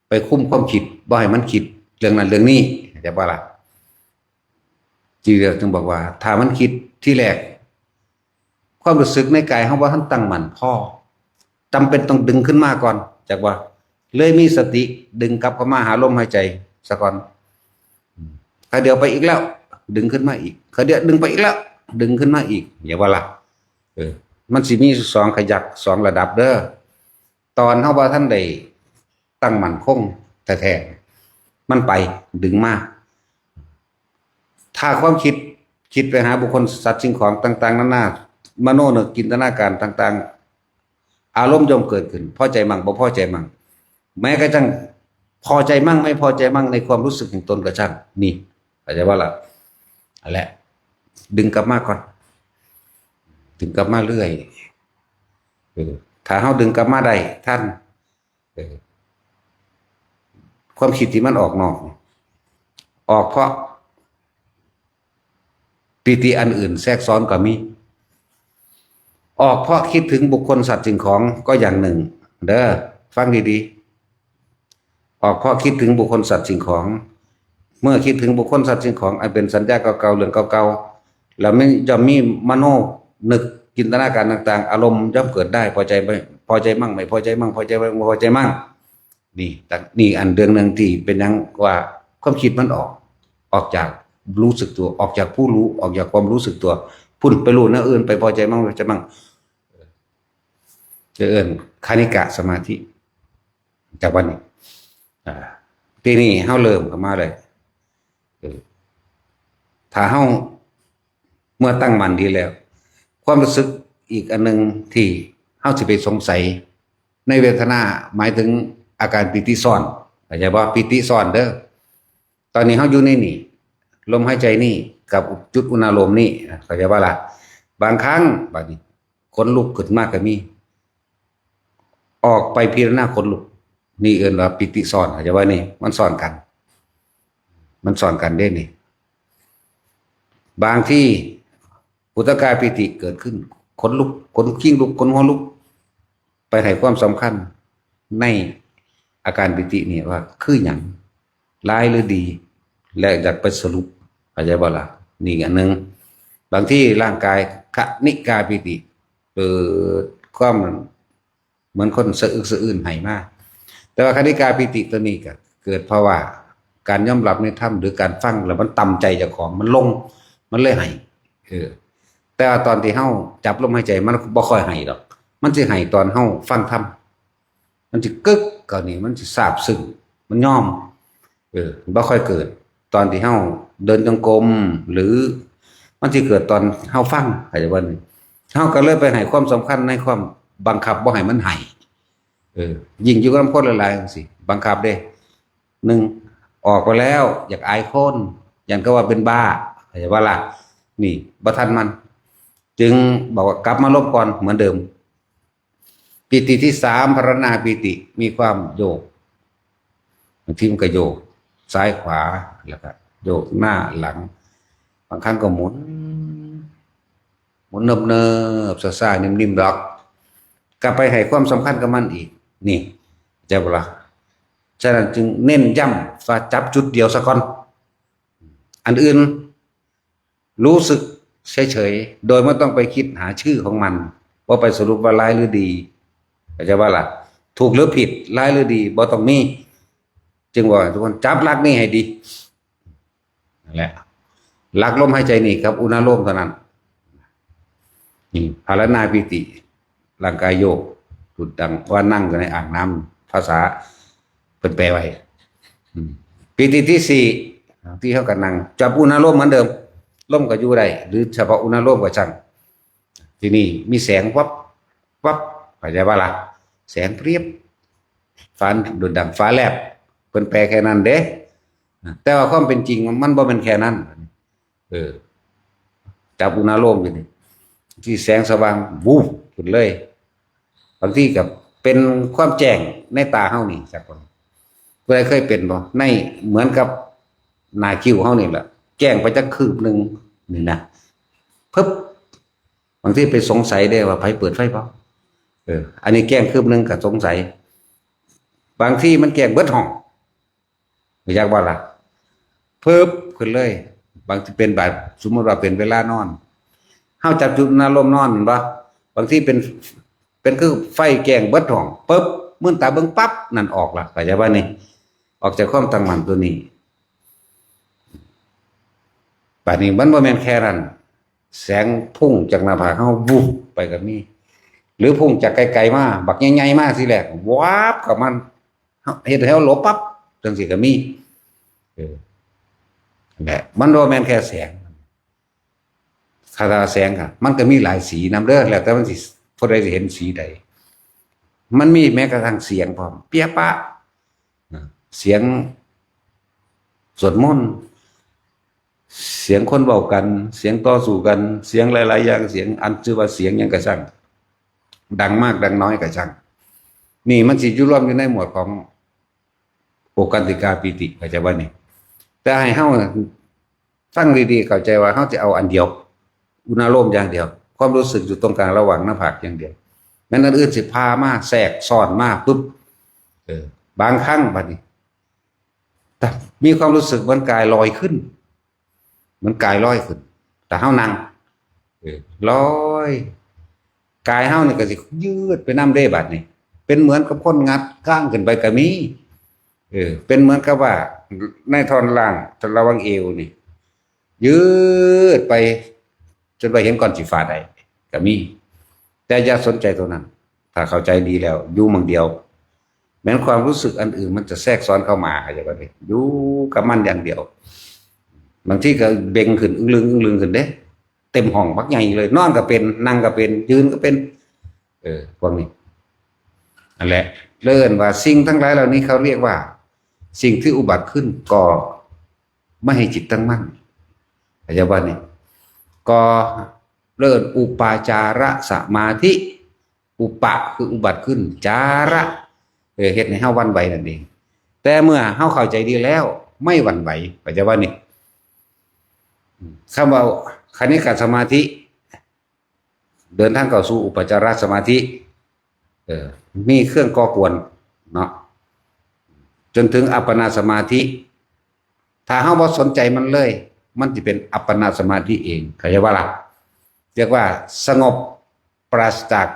ไปคุ้มความคิดบ่ให้มันคิดเรื่องนั้นเรื่องนี้จะว่าล่ะจีเรียจึงบอกว่าถ้ามันคิดที่แรกความรู้สึกในกายเฮาว่าท่านตั้งมั่นพอจำเป็นต้องดึงขึ้นมาก่อนจากว่าเลยมีสติดึงกลับเข้ามาหาลมหายใจซะก่อนเดี๋ยวไปอีกแล้วดึงขึ้นมาอีกเดี๋ยวดึงไปอีกแล้วดึงขึ้นมาอีกอย่าว่าล่ะมันสิมีสองขยักสองระดับเด้อตอนเฮาว่าท่านได้ตั้งมั่นคงแท้ๆมันไปดึงมาถ้าความคิดไปหาบุคคลสัตว์สิ่งของต่างๆนามโนนึกจินตนาการต่างๆอารมณ์ย่อมเกิดขึ้นพอใจมั่งบ่พอใจมั่งแม้กระทั่งพอใจมั่งไม่พอใจมั่งในความรู้สึกของตนก็ช่างนี่เข้าใจว่าล่ะนั่นแหละดึงกลับมาก่อนดึงกลับมาเรื่อยถ้าเฮาดึงกลับมาได้ท่านความคิดที่มันออกนอกออกเพราะปีติอันอื่นแทรกซ้อนก็มีออกเพราะคิดถึงบุคคลสัตว์สิ่งของก็อย่างหนึ่งเด้อฟังดีๆออกเพราะคิดถึงบุคคลสัตว์สิ่งของเมื่อคิดถึงบุคคลสัตว์สิ่งของอันเป็นสัญญาเก่าๆเรื่องเก่าๆแล้วมันจะมีมโนนึกจินตนาการต่างๆอารมณ์ย่อมเกิดได้พอใจไม่พอใจมั่งไม่พอใจมั่งพอใจไม่พอใจมั่งนี่อันเรื่องนึงที่เป็นยังว่าความคิดมันออกจากรู้สึกตัวออกจากผู้รู้ออกจากความรู้สึกตัวพุ่นไปรู้นะอื่นไปพอใจมั่งพอใจมั่งจะคณิกะสมาธิจากวันนี้ทีนี้เฮาเริ่มกันมาเลยถ้าเฮาเมื่อตั้งมั่นดีแล้วความรู้สึกอีกอันนึงที่เฮาสิไปสงสัยในเวทนาหมายถึงอาการปิติซ้อนเข้าใจบ่ปิติซ้อนเด้อตอนนี้เฮาอยู่ในนี่ลมหายใจนี่กับจุดอุณหภูมินี่เข้าใจบ่ล่ะบางครั้งบัดนี้ขนลุกขึ้นมากก็มีออกไปพิจารณาขนลุกนี่ว่าปิติซ้อนเข้าใจบ่นี่มันซ้อนกันได้นี่บางที่อุทกายปิติเกิดขึ้นขนลุกขนขิ้งลุกขนหัวลุกไปให้ความสำคัญในอาการปิตินี่ว่าคือหยังร้ายหรือดีและอยากไปสรุปเข้าใจบ่ล่ะนี่อันนึงบางที่ร่างกายคณิกาปิติความเหมือนคนสะอึกสะอื้นให้มากแต่ว่าคณิกาปิติตัวนี้ก็เกิดเพราะว่าการยอมรับในธรรมหรือการฟังแล้วมันต่ำใจเจ้าของมันลงมันเลยให้แต่ว่าตอนที่เฮาจับลมหายใจมันบ่ค่อยให้ดอกมันสิให้ตอนเฮาฟังธรรมมันสิกึกก็นี่มันสิซาบซึ้งมันย่อมบ่ค่อยเกิดตอนที่เฮาเดินจงกรมหรือมันสิเกิดตอนเฮาฟังเข้าใจบ่นี่เฮาก็เลยไปให้ความสำคัญในความบังคับบ่ให้มันให้ยิ่งอยู่กับคนหลายๆจังซี่บังคับเด้1ออกไปแล้วอยากอายคนอย่างก็ว่าเป็นบ้าเข้าใจบ่ล่ะนี่บ่ทันมันจึงบอกว่ากลับมาลบก่อนเหมือนเดิมปิติที่3ภารณาปิติมีความโยก างทีมันก็โยกซ้ายขวาแล้วก็โยกหน้าหลังบางครั้งก็หมุนเนิบๆซ่าๆนิ่มๆดอกกลับไปให้ความสำคัญกับมันอีกนี่เจ้าบ่ล่ะฉะนั้นจึงเน้นย้ำว่าจับจุดเดียวซะก่อนอันอื่นรู้สึกเฉยๆโดยไม่ต้องไปคิดหาชื่อของมันว่าไปสรุปว่าร้ายหรือดีเข้าใจว่าล่ะถูกหรือผิดร้ายหรือดีบ่ต้องมีจึงว่าทุกคนจับหลักนี่ให้ดีนั่นแหละหลักลมหายใจนี่ครับอุณาโลมเท่านั้นนี่ภารนาปิติร่างกายโยกดุดดังว่านั่งอยู่ในอ่างน้ำภาษาเป็นแปลไว้ปิติที่สี่ที่เขากันนั่งจับอุณาโลมเหมือนเดิมลมก็อยู่ได้หรือเฉพาะอุณาโลมก็ช่างที่นี่มีแสงวับเข้าใจว่าล่ะแสงเปรียบฟ้าดุดดังฟ้าแลบเป็นแปลแค่นั้นเด้แต่ว่าความเป็นจริงมันบ่เป็นแค่นั้นจับอุณาโลมอยู่นี่ที่แสงสว่างวูบขึ้นเลยบางทีกับเป็นความแจ้งในตาเฮานี่สักคนผู้ใดเคยเป็นบ่ในเหมือนกับหน้าคิ้วเฮานี่แหละแจ้งไปจักคืบหนึ่งนี่นะปึ๊บบางทีไปสงสัยได้ว่าไผเปิดไฟบ่อันนี้แจ้งคืบหนึ่งก็สงสัยบางที่มันแจ้งเบิดห้องอยากว่าล่ะปึ๊บขึ้นเลยบางที่เป็นแบบสมมติว่าเป็นเวลานอนเฮาจับจุดอารมณ์นอนบ่บางที่เป็นคือไฟแกงเบิดห้องปึ๊บมื่นตาเบิ่งปั๊บนั่นออกล่ะเข้าใจว่านี่ออกจากความตั้งมั่นตัวนี้ป่านนี้มันบ่แม่นแค่นั้นแสงพุ่งจากหน้าผากเฮาวูบไปก็มีหรือพุ่งจากไกลๆมาบักใหญ่ๆมาสิแหละวาบกับมันเฮ็ดให้เฮาหลบปั๊บจังซี่ก็มีนั่นแหละมันบ่แม่นแค่แสงคาถาแสงค่ะมันก็มีหลายสีนำเด้อแล้วแต่มันสิผู้ใดสิเห็นสีใดมันมีแม้กระทั่งเสียงพร้อมเปียปะเสียงสวดมนต์เสียงคนเว้ากันเสียงต่อสู้กันเสียงหลายๆอย่างเสียงอันชื่อว่าเสียงหยังก็ช่างดังมากดังน้อยก็ช่างนี่มันสิอยู่รวมอยู่ในหมวดของโอกันติกาปิติเข้าใจว่านี่แต่ให้เฮาฟังดีๆเข้าใจว่าเฮาจะเอาอันเดียวอุณาโลมอย่างเดียวความรู้สึกอยู่ตรงกลางระหว่างหน้าผากอย่างเดียวแม้นอันอื่นสิพามาแทรกซ้อนมาปุ๊บบางครั้งบัดนี้แต่มีความรู้สึกเหมือนกายลอยขึ้นเหมือนกายลอยขึ้นแต่เฮานั่งลอยกายเฮานี่ก็สิยืดไปนำได้บัดนี้เป็นเหมือนกับคนงัดก้างขึ้นไปก็มีเป็นเหมือนกับว่าในท่อนล่างท่อนระวังเอวนี่ยืดไปจนไปเห็นก้อนสีฟ้าได้ก็มีแต่อย่าสนใจตัวนั้นถ้าเข้าใจดีแล้วอยู่มั่งเดียวแม้ความรู้สึกอันอื่นมันจะแทรกซ้อนเข้ามาเข้าใจบ่นี่อยู่กับมันอย่างเดียวบางทีก็เบ่งขึ้นอึ้งลึงขึ้นเด้เต็มห้องบักใหญ่เลยนอนก็เป็นนั่งก็เป็นยืนก็เป็นพวกนี้นั่นแหละเลื่อนว่าสิ่งทั้งหลายเหล่านี้เขาเรียกว่าสิ่งที่อุบัติขึ้นก่อไม่ให้จิตตั้งมั่นเข้าใจบ่นี่ก็เลื่อนอุปาจาระสมาธิอุปะคืออุบัติขึ้นจาระเฮ็ดให้เฮาหวั่นไหวนั่นเองแต่เมื่อเฮาเข้าใจดีแล้วไม่หวั่นไหวเข้าใจบ่นี่คำว่าคณิกะสมาธิเดินทางเข้าสู่อุปจารสมาธิมีเครื่องก่อกวนเนาะจนถึงอัปปนาสมาธิถ้าเฮาบ่สนใจมันเลยมันจะเป็นอัปปนาสมาธิเองเข้าใจว่าล่ะเรียกว่าสงบปราศจาก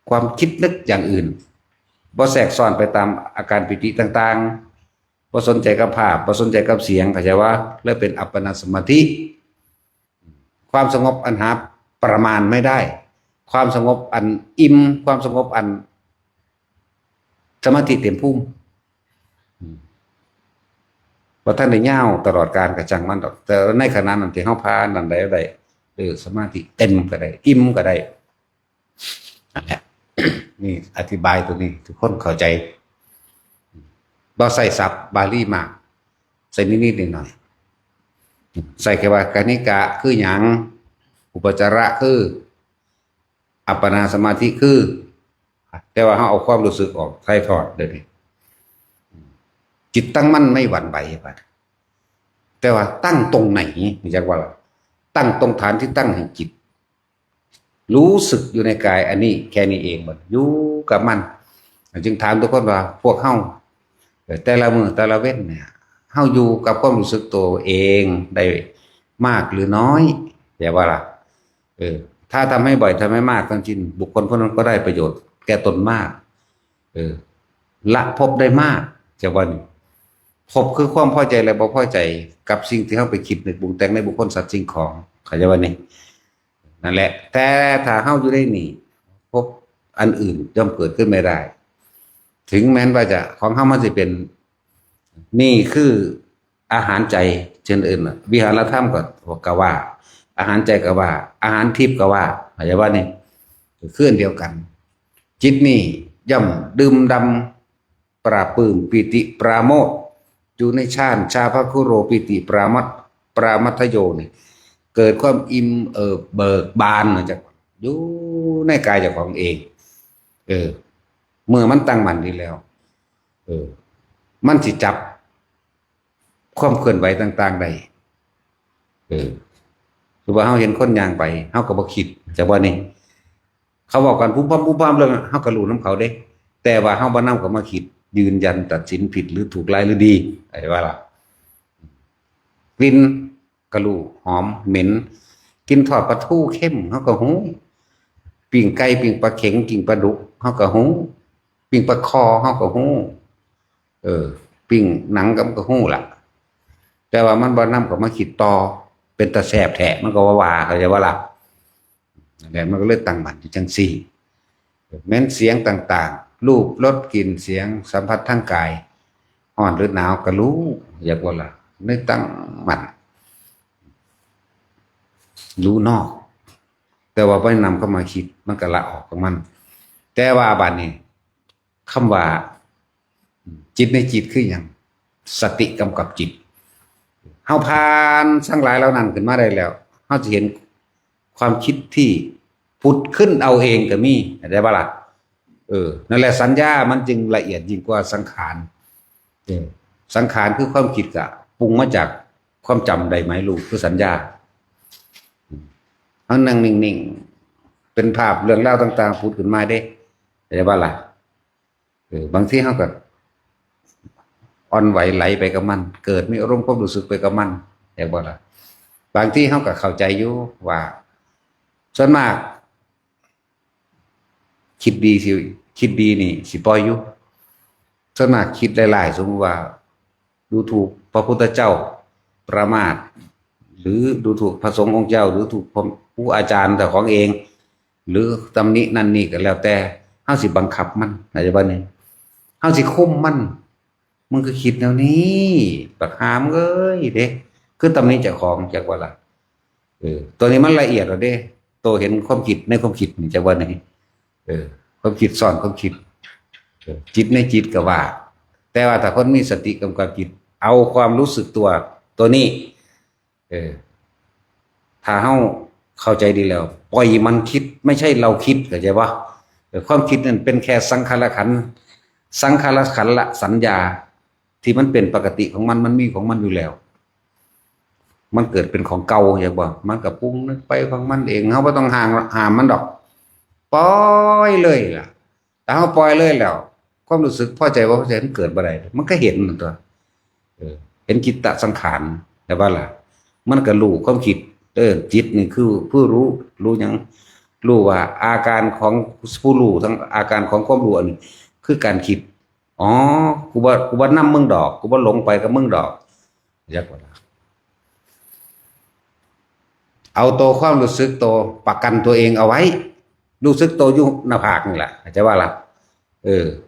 ความคิดนึกอย่างอื่นบ่แทรกซ้อนไปตามอาการปิติต่างๆบ่สนใจกับภาพบ่สนใจกับเสียงเข้าใจว่าเลยเป็นอัปปนาสมาธิความสงบอันหาประมาณไม่ได้ความสงบอันอิ่มความสงบอันสมาธิเต็มภูมิบ่ทันได้ยาวตลอดการก็จังมันดอกแต่ในขณะนั้นที่เฮาพานั่นได้สมาธิเต็มก็ได้อิ่มก็ได้นั่นแหละนี่อธิบายตัวนี้ทุกคนเข้าใจบ่ใส่ศัพท์บาลีมากใส่นิดๆหน่อยๆใส่แค่ว่ากนิกะคือหยังอุปจาระคืออัปปนาสมาธิคือแต่ว่าเฮาเอาความรู้สึกออกถ่ายทอดเด้อนี่ จิตตั้งมั่นไม่หวั่นไหวไปแต่ว่าตั้งตรงไหนนี่จักว่าตั้งตรงฐานที่ตั้งแห่งจิตรู้สึกอยู่ในกายอันนี้แค่นี้เองมันอยู่กับมันจึงถามทุกคนว่าพวกเฮาแต่ละมือแต่ละเว้นเนี่ยเฮาอยู่กับความรู้สึกตัวเองได้มากหรือน้อยแต่ว่าล่ะถ้าทำให้บ่อยทำให้มากจริงบุคคลคนนั้นก็ได้ประโยชน์แก่ตนมากละพบได้มากจะว่าพบคือความพอใจและบ่พอใจกับสิ่งที่เขาไปคิดในปรุงแต่งในบุคคลสัตว์สิ่งของเขาจะว่านี่นั่นแหละแต่ถ้าเขาอยู่ได้นี่พบอันอื่นย่อมเกิดขึ้นไม่ได้ถึงแม้ว่าจะของเขามันจะเป็นนี่คืออาหารใจเช่นอื่นวิหารธรรมก็ว่าอาหารใจก็ว่าอาหารทิพย์ก็ว่าเขาจะว่านี่เคลื่อนเดียวกันจิตนี่ย่อมดื่มดำปราบปลื้มปิติปราโมทย์อยู่ในฌานชาภคุโรปิติปรามัทโยนี่เกิดความอิ่มเบิกบานจากอยู่ในกายเจ้าของเองเมื่อมันตั้งมั่นดีแล้วมันสิจับความเคลื่อนไหวต่างๆได้คือว่าเฮาเห็นคนย่างไปเฮาก็บ่คิดจากว่านี่เขาบอกกันพุ่มพำเรื่องเฮาก็รู้นำเขาเด้แต่ว่าเฮาบ่นำก็มาคิดยืนยันตัดสินผิดหรือถูกร้ายหรือดีอะไรว่าล่ะกลิ่นกระลูหอมเหม็นกินทอดปลาทูเข้มเขาก็หูปิ้งไก่ปิ้งปลาเข็งปิ้งปลาดุกเขาก็หูปิ้งปลาคอเขาก็หูปิ้งหนังก็หูล่ะแต่ว่ามันบ่นำก็มาคิดต่อเป็นตะแสบแถะมันก็ว่าเขาจะว่าล่ะแต่มันก็เลยตั้งมั่นอยู่จังซี่แม้นเสียงต่างๆรูปรสกลิ่นเสียงสัมผัสทางกายอ่อนหรือหนาวก็รู้อยากว่าล่ะนึกตั้งมั่นรู้นอกแต่ว่าไม่นำเข้ามาคิดมันก็ละออกของมันแต่ว่าบัดนี้คำว่าจิตในจิตคืออย่างสติกำกับจิตเฮาผ่านทั้งหลายแล้วนั้นขึ้นมาได้แล้วเฮาจะเห็นความคิดที่ผุดขึ้นเอาเองก็มีได้บ่ล่ะนั่นแหละสัญญามันจึงละเอียดยิ่งกว่าสังขารสังขารคือความคิดกะปรุงมาจากความจำได้ไหมลูกคือสัญญาเขานั่งนิ่งๆเป็นภาพเรื่องเล่าต่างๆพูดขึ้นมาได้ว่าล่ะบางทีเขาก็อ่อนไหวไหลไปกับมันเกิดมีอารมณ์ความรู้สึกไปกับมันได้บ่ล่ะบางที่เขาก็เข้าใจอยู่ว่าส่วนมากคิดดีนี่สิปล่อยอยู่ส่วนมากคิดหลายๆสมมติว่าดูถูกพระพุทธเจ้าประมาทหรือดูถูกพระสงฆ์องค์เจ้าหรือถูกผู้อาจารย์แต่ของเองหรือตำหนินั่นนี่ก็แล้วแต่เฮาสิบังคับมันอาจจะว่านี่เฮาสิคุมมันคือคิดแนวนี้บักหามเอ้ยเด้คือตำหนิเจ้าของจักว่าล่ะตัวนี้มันละเอียดแล้วเด้โตเห็นความคิดในความคิดนี่จักว่านี่ความคิดซ่อนความคิดจิตในจิตก็ว่าแต่ว่าถ้าคนมีสติกำกับจิตเอาความรู้สึกตัวนี้ถ้าเฮาเข้าใจดีแล้วปล่อยมันคิดไม่ใช่เราคิดเข้าใจป่ะความคิดนั่นเป็นแค่สังขารขันธ์ละสัญญาที่มันเป็นปกติของมันมีของมันอยู่แล้วมันเกิดเป็นของเก่าอย่างบ่มันก็ปรุงนึกไปของมันเองเฮาบ่ต้องห้ามมันดอกปล่อยเลยล่ะแต่เฮาปล่อยเลยแล้วความรู้สึกพอใจบ่พอใจมันเกิดบ่ได้มันก็เห็นนั่นตัวเห็นจิตตสังขารแต่ว่าล่ะมันก็รู้ความคิดจิตนี่คือผู้รู้หยังรู้ว่าอาการของผู้รู้ทั้งอาการของความรู้อันนี้คือการคิดอ๋อกูบ่นำมึงดอกกูบ่หลงไปกับมึงดอกจักว่าล่ะเอาตัวความรู้สึกตัวประกันตัวเองเอาไว้รู้สึกตัวอยู่หน้าผากนี่แหละจะว่าล่ะ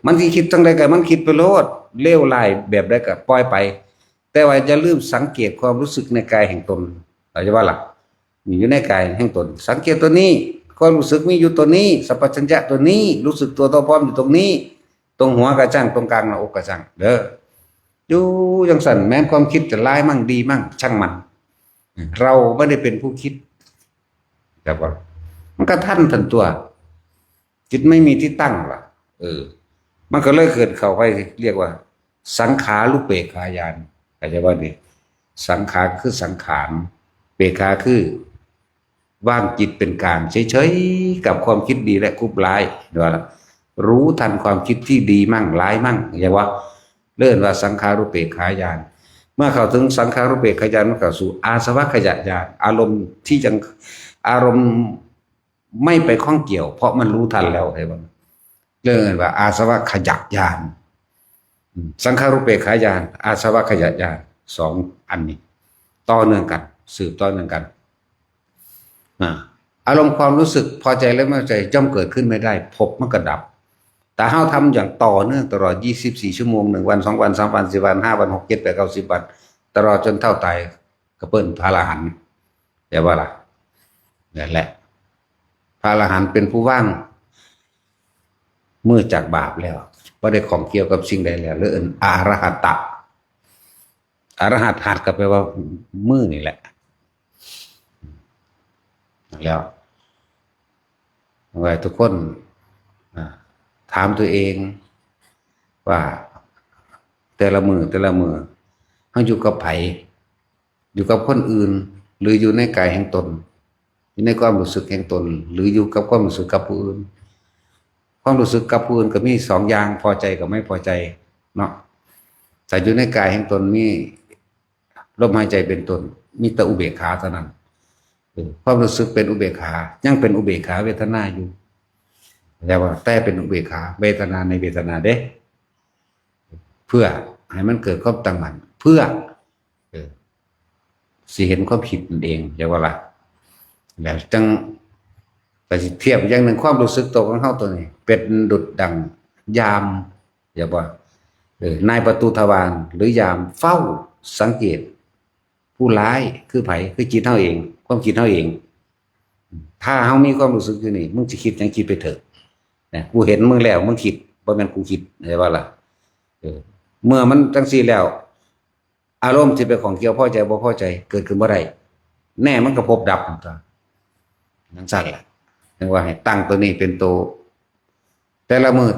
มันสิคิดจังได๋ก็มันคิดไปโลดเลวร้ายแบบใดก็ปล่อยไปแต่ว่าอย่าลืมสังเกตความรู้สึกในกายแห่งตนเราจะว่าล่ะมีอยู่ในกายแห่งตนสังเกตตัวนี้ความรู้สึกมีอยู่ตัวนี้สัพพัญญะตัวนี้รู้สึกตัวพร้อมอยู่ตรงนี้ตรงหัวกระจังตรงกลางหน้าอกกระจังอยู่จังสั่นแม้นความคิดจะร้ายมั่งดีมั่งช่างมันเราไม่ได้เป็นผู้คิดแต่ว่ามันก็ทันตัวจิตไม่มีที่ตั้งล่ะมันก็เลยเกิดเข้าไปเรียกว่า สังขารุปเปกขายานเข้าใจว่านี่สังขารคือสังขารเปกขาคือว่างจิตเป็นกลางเฉยๆกับความคิดดีและคุบร้ายเดี๋ยวรู้ทันความคิดที่ดีมั่งร้ายมั่งอย่างว่าเลื่อนว่าสังขารุปเปกขายานเมื่อเข้าถึงสังขารุปเปกขายานมันเข้าสู่อาสวะขยะญาณอารมณ์ที่จังอารมณ์ไม่ไปข้องเกี่ยวเพราะมันรู้ทันแล้วใช่ไหมเรื่องว่าอาสวะขยะญาณสังขารุปเปกขายานอาสวะขยะญาณสองอันนี้ต่อเนื่องกันสืบต่อเนื่องกันอารมณ์ความรู้สึกพอใจและไม่พอใจย่อมเกิดขึ้นไม่ได้พบมันก็ดับแต่ถ้าทำอย่างต่อเนื่องตลอด24ชั่วโมง1วัน2วัน3วัน4วัน5วัน6 7 8 9 10วันตลอดจนเท่าตายก็เปิ้นพระอรหันต์แต่ว่าล่ะนั่นแหละพระอรหันต์เป็นผู้ว่างมือจากบาปแล้วบ่ได้ของเกี่ยวกับสิ่งใดแล้วเรื่องอรหัตตะอรหัตหัดก็แปลว่ามือนี่แหละแล้วไว้ทุกคนถามตัวเองว่าแต่ละมือเขาอยู่กับไผอยู่กับคนอื่นหรืออยู่ในกายแห่งตนอยู่ในความรู้สึกแห่งตนหรืออยู่กับความรู้สึกกับผู้อื่นความรู้สึกกับผู้อื่นก็มีสองอย่างพอใจกับไม่พอใจเนาะแต่อยู่ในกายแห่งตนมีลมหายใจเป็นต้นมีแต่อุเบกขาเท่านั้นความรู้สึกเป็นอุเบกขายังเป็นอุเบกขาเวทนาอยู่แต่ว่าแต่เป็นอุเบกขาเวทนาในเวทนาเด้เพื่อให้มันเกิดความตั้งมั่นเพื่อสิเห็นความผิดนั่นเองอย่าว่าล่ะแล้วจังไปเทียบอย่างหนึ่งความรู้สึกตัวของเขาตัวนี้เป็นดุจดังยามอย่าว่านายประตูทวารหรือยามเฝ้าสังเกตผู้ร้ายคือไผคือจิตเฮาเองความคิดเฮาเองถ้าเฮามีความรู้สึกอยู่นี่มึงจะคิดยังคิดไปเถอะนะกูเห็นมึงแล้วมึงคิดบ่แม่นกูคิดใช่ว่าล่ะเมื่อมันจังซี่แล้วอารมณ์ที่เป็นของเกี่ยวพอใจบ่พอใจเกิดขึ้นบ่ได้แน่มันก็พบดับนั่นสั่นแหละนึกว่าให้ตั้งตัวนี้เป็นตัวแต่ละมือ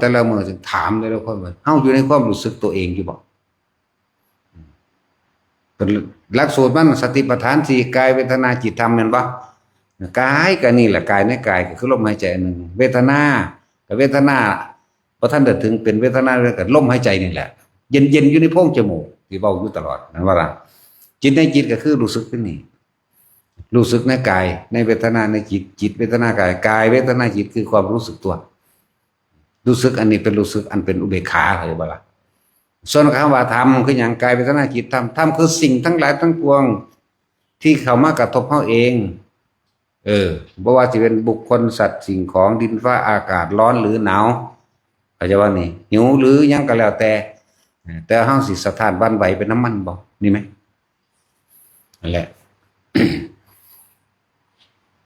จึงถามเลยแล้วคนว่าเฮาอยู่ในความรู้สึกตัวเองอยู่บ่เป็นหลักสูตรมันสติปัฏฐาน4กายเวทนาจิตธรรมแม่นบ่กายก็นี่แหละกายในกายก็คือลมหายใจอันหนึ่งเวทนาก็เวทนาพอท่านเดินถึงเป็นเวทนาเรื่องกับลมหายใจนี่แหละเย็นๆอยู่ในโพรงจมูกที่เว้าอยู่ตลอดนั่นว่าล่ะจิตในจิตก็คือรู้สึกขึ้นนี่รู้สึกในกายในเวทนาในจิตจิตเวทนากายกายเวทนาจิตคือความรู้สึกตัวรู้สึกอันนี้เป็นรู้สึกอันเป็นอุเบกขาเลยบ่ล่ะส่วนคำว่าธรรมคืออย่างกายเวทนาจิตธรรมคือสิ่งทั้งหลายทั้งปวงที่เข้ามากระทบเฮาเองบ่ว่าจะเป็นบุคคลสัตว์สิ่งของดินฟ้าอากาศร้อนหรือหนาวเข้าใจว่านี่หิวหรือยังก็แล้วแต่เฮาสิสะท้านหวั่นไหวเป็นน้ำมันบ่นี่ไหมนั่นแหละ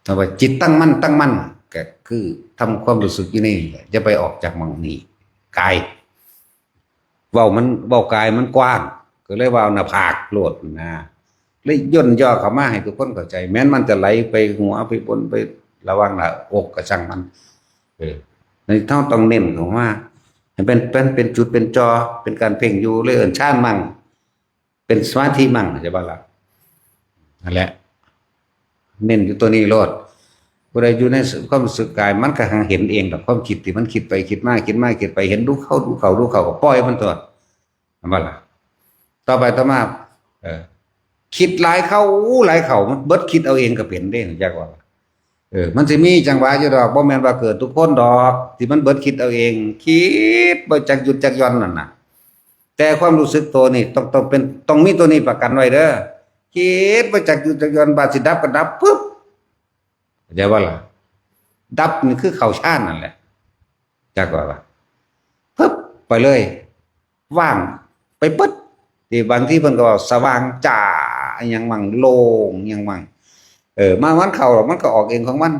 ถ้าว่าจิตตั้งมั่นก็คือทำความรู้สึกอยู่นี่จะไปออกจากหม่องนี้กายเว้ากายมันกว้างก็เลยว่าหน้าผากโลดนะเลยย่นย่อเข้ามาให้ทุกคนเข้าใจแม้นมันจะไหลไปหัวไปบนไประวังหน้าอกก็ช่างมันในเท่าต้องเน้นของว่าให้เป็นจุดเป็นจอเป็นการเพ่งอยู่เลยฌานมั่งเป็นสมาธิมั่งจะบ่ล่ะนั่นแหละเน้นอยู่ตัวนี้โลดผู้ใดอยู่ในความรู้สึกกายมันก็เห็นเองกับความคิดที่มันคิดไปคิดมาคิดไปเห็นดูเข้าก็ปล่อยมันตัวนั่นบ่ล่ะต่อไปต่อมาคิดหลายเข้ามันเบิดคิดเอาเองก็เป็นเด้จักว่ามันสิมีจังหวะอยู่ดอกบ่แม่นว่าเกิดทุกคนดอกที่มันเบิดคิดเอาเองคิดบ่จักหยุดจักหย่อนนั่นน่ะแต่ความรู้สึกตัวนี่ต้องมีตัวนี้ประกันไว้เด้อคิดบ่จักหยุดจักหย่อนบาดสิดับก็ดับปึ๊บเข้าใจบ่ล่ะดับนี่คือเข้าฌานนั่นแหละจักว่าปึ๊บไปเลยว่างไปปึ๊ดที่บางที่เพิ่นก็ว่าสว่างจ้าอิหยังมั่งโล่งอิหยังมั่งมันเข้าหรอกมันก็ออกเองของมัน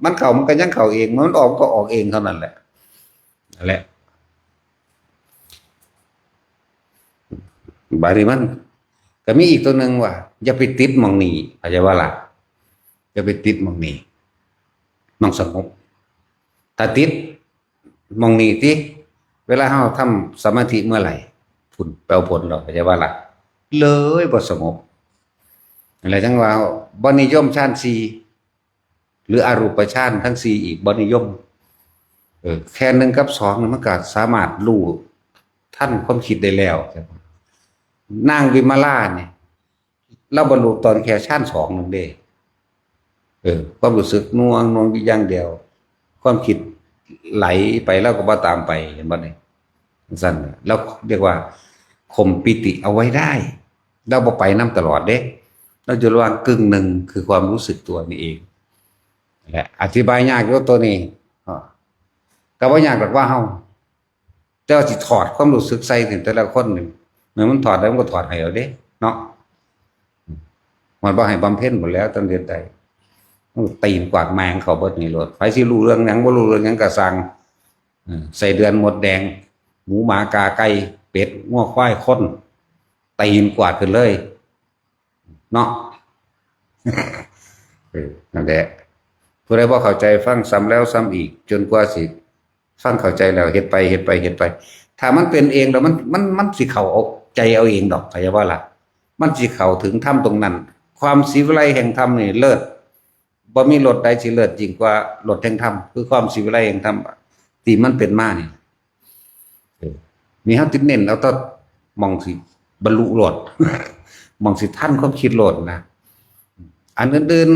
มันเข้ามันก็ยังเข้าเองมันออกก็ออกเองเท่านั้นแหละนั่นแหละบาดนี้มันก็มีอีกตัวนึงว่าอย่าไปติดหม่องนี้เข้าใจว่าล่ะอย่าไปติดหม่องนี้มันสงบถ้าติดหม่องนี้ติเวลาเฮาทำสมาธิเมื่อไหร่ ฝุ่นแปลผลหรอกเข้าใจว่าล่ะเลยบ่สงบอะไรทั้งว่าบ่นิยมฌานสี่หรืออรูปฌานทั้งสี่อีกบ่นิยมแค่หนึ่งกับสองมันก็สามารถรู้ท่านความคิดได้แล้วนางวิมาลาเนี่ยเราบรรลุตอนแค่ฌานสองนั่นเด้ความรู้สึกน่วงอย่างเดียวความคิดไหลไปแล้วก็บ่ตามไปเห็นบ่เนี่ยสั้นแล้วเรียกว่าข่มปิติเอาไว้ได้เราบ่ไปน้ำตลอดเด้เราจะระวังกึ่งหนึ่งคือความรู้สึกตัวนี่เองแหละอธิบายยากอยู่ตัวนี้ก็บ่ยากหรอกว่าเฮาแต่ว่าสิถอดความรู้สึกใส่ถึงแต่ละคนนี่เมื่อมันถอดได้มันก็ถอดให้เอาเด้เนาะมันบ่ให้บำเพ็ญหมดแล้วตอนเรียนใดตีนกวาดแมงเขาเบิดนี่โลดไผสิรู้เรื่องหยังบ่รู้เรื่องหยังก็สั่งใส่เดือนหมดแดงหมูหมากาไก่เป็ดงัวควายคนตีนกวาดขึ้นเลยเนาะนั่นแหละผู้ใดบ่เข้าใจฟังซ้ำแล้วซ้ำอีกจนกว่าสิฟังเข้าใจแล้วเฮ็ดไปถ้ามันเป็นเองแล้วมันสิเข้าอกใจเอาเองดอกเข้าใจว่าล่ะมันสิเข้าถึงธรรมตรงนั้นความศิวิไลแห่งธรรมนี่เลิศบ่มีรถใดสิเลิศยิ่งกว่ารถแห่งธรรมคือความศิวิไลแห่งธรรมที่มันเป็นมานี่มีเฮาติดเน้นเอาแต่มองสิบรรลุโลดมองสิทันความคิดโลดนะอันอื่น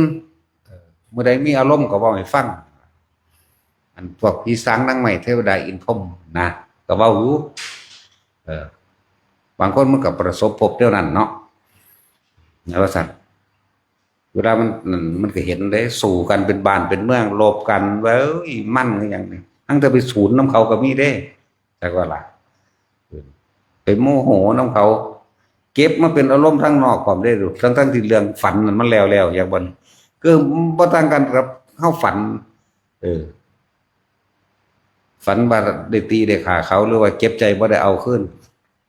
ๆเมื่อใดมีอารมณ์ก็เว้าให้ฟังอันพวกผีสางนางไม้เทวดาอินพรหมนะก็เว้าอยู่บางคนมันก็ประสบพบเท่านั้นเนาะว่าซั่นเวลามันก็เห็นได้สู่กันเป็นบ้านเป็นเมืองลบกันเว้ยมั่นคือหยังนี่ทั้งแต่ไปศูนย์น้ำเขาก็มีเด้แต่ว่าล่ะไปโมโหน้ำเขาเก็บมาเป็นอารมณ์ทั้งนอกความได้ดูทั้งที่เรื่องฝันมันแล้วอย่างบ่ก็บ่ต่างกันกับเฮาฝันฝันว่าได้ตีได้ฆ่าเขาหรือว่าเก็บใจบ่ได้เอาขึ้น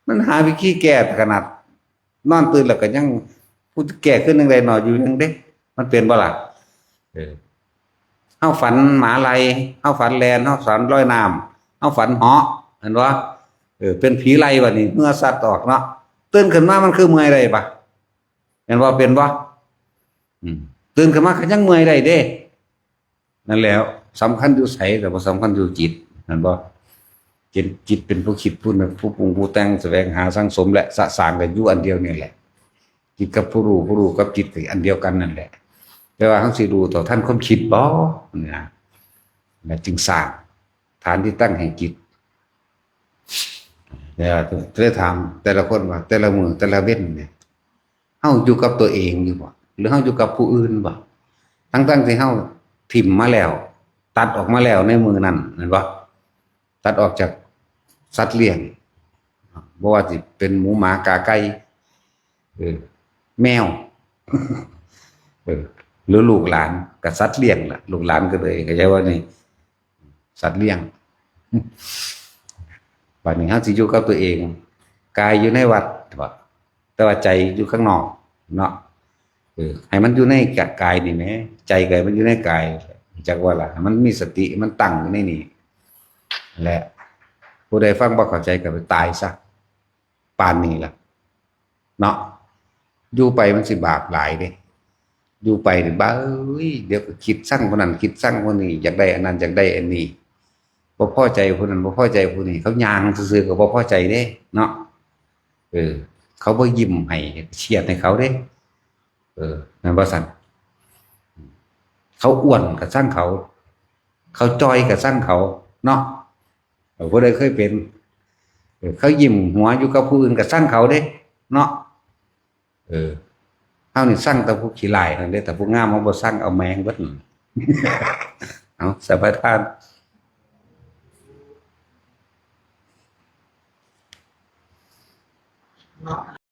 มันหาวิธีแก้ขนาดนอนตื่นแล้วก็ยังพูดแก้ขึ้นจังได๋หนออยู่จังเด้มันเป็นบ่ล่ะเฮาฝันหมาไล่เฮาฝันแลนเฮาฝันลอยน้ำเฮาฝันเหาะเห็นบ่เป็นผีไล่บัดนี้เมื่อสัตว์ออกเนาะตื่นขึ้นมามันคือเมื่อยได้ปะเห็นว่าเป็นบ่ตื่นขึ้นมาก็ยังเมื่อยได้เด้นั่นแล้วสำคัญอยู่ไสแต่บ่สำคัญอยู่จิตนั่นบ่จิตเป็นผู้คิดผู้นึกผู้ปรุงผู้แต่งแสวงหาสร้างสมและสะสางกันอยู่อันเดียวนี่แหละจิตกับผู้รู้กับจิตก็อันเดียวกันนั่นแหละแต่ว่าเฮาสิรู้ต่อท่านความคิดบ่นะและจึงสร้างฐานที่ตั้งแห่งจิตเนี่ยจะถามแต่ละคนว่าแต่ละมือแต่ละเว้นเนี่ยเฮาอยู่กับตัวเองอยู่บ่หรือเฮาอยู่กับผู้อื่นบ่ทั้งที่เฮาถิ่มมาแล้วตัดออกมาแล้วในมือนั้นเห็นบ่ตัดออกจากสัตว์เลี้ยงบ่ว่าสิเป็นหมูหมากาไก่แมวหรือลูกหลานกับสัตว์เลี้ยงล่ะลูกหลานก็เลยเข้าใจว่านี่สัตว์เลี้ยงบัดนี้เฮาสิอยู่กับตัวเองกายอยู่ในวัดแต่ว่าใจอยู่ข้างนอกเนาะให้มันอยู่ในกายนี่แหมใจกายมันอยู่ในกายจักว่าล่ะมันมีสติมันตั้งอยู่ในนี่และผู้ใดฟังบ่เข้าใจก็ไปตายซะปานนี้ล่ะเนาะอยู่ไปมันสิบาปหลายเด้อยู่ไปนี่บ้าเดี๋ยวคิดสั่งคนนั้นคิดสั่งคนนี้อยากได้อันนั้นอยากได้อันนี้บ่พอใจผู้นั้นบ่พอใจผู้นี้เขาย่างซื่อๆก็บ่พอใจเด้เนาะเขาบ่ยิ้มให้เฉียดให้เขาเด้นั่นว่าซั่นเขาอ้วนก็สั่งเขาจอยก็สั่งเขาเนาะผู้ใดเคยเป็นเขายิ้มหัวอยู่กับผู้อื่นก็สั่งเขาเด้เนาะเฮานี่สั่งแต่ผู้ขี้ลายนั่นเด้แต่ผู้งามเฮาบ่สั่งเอาแมงเบิดเอาสบายทาน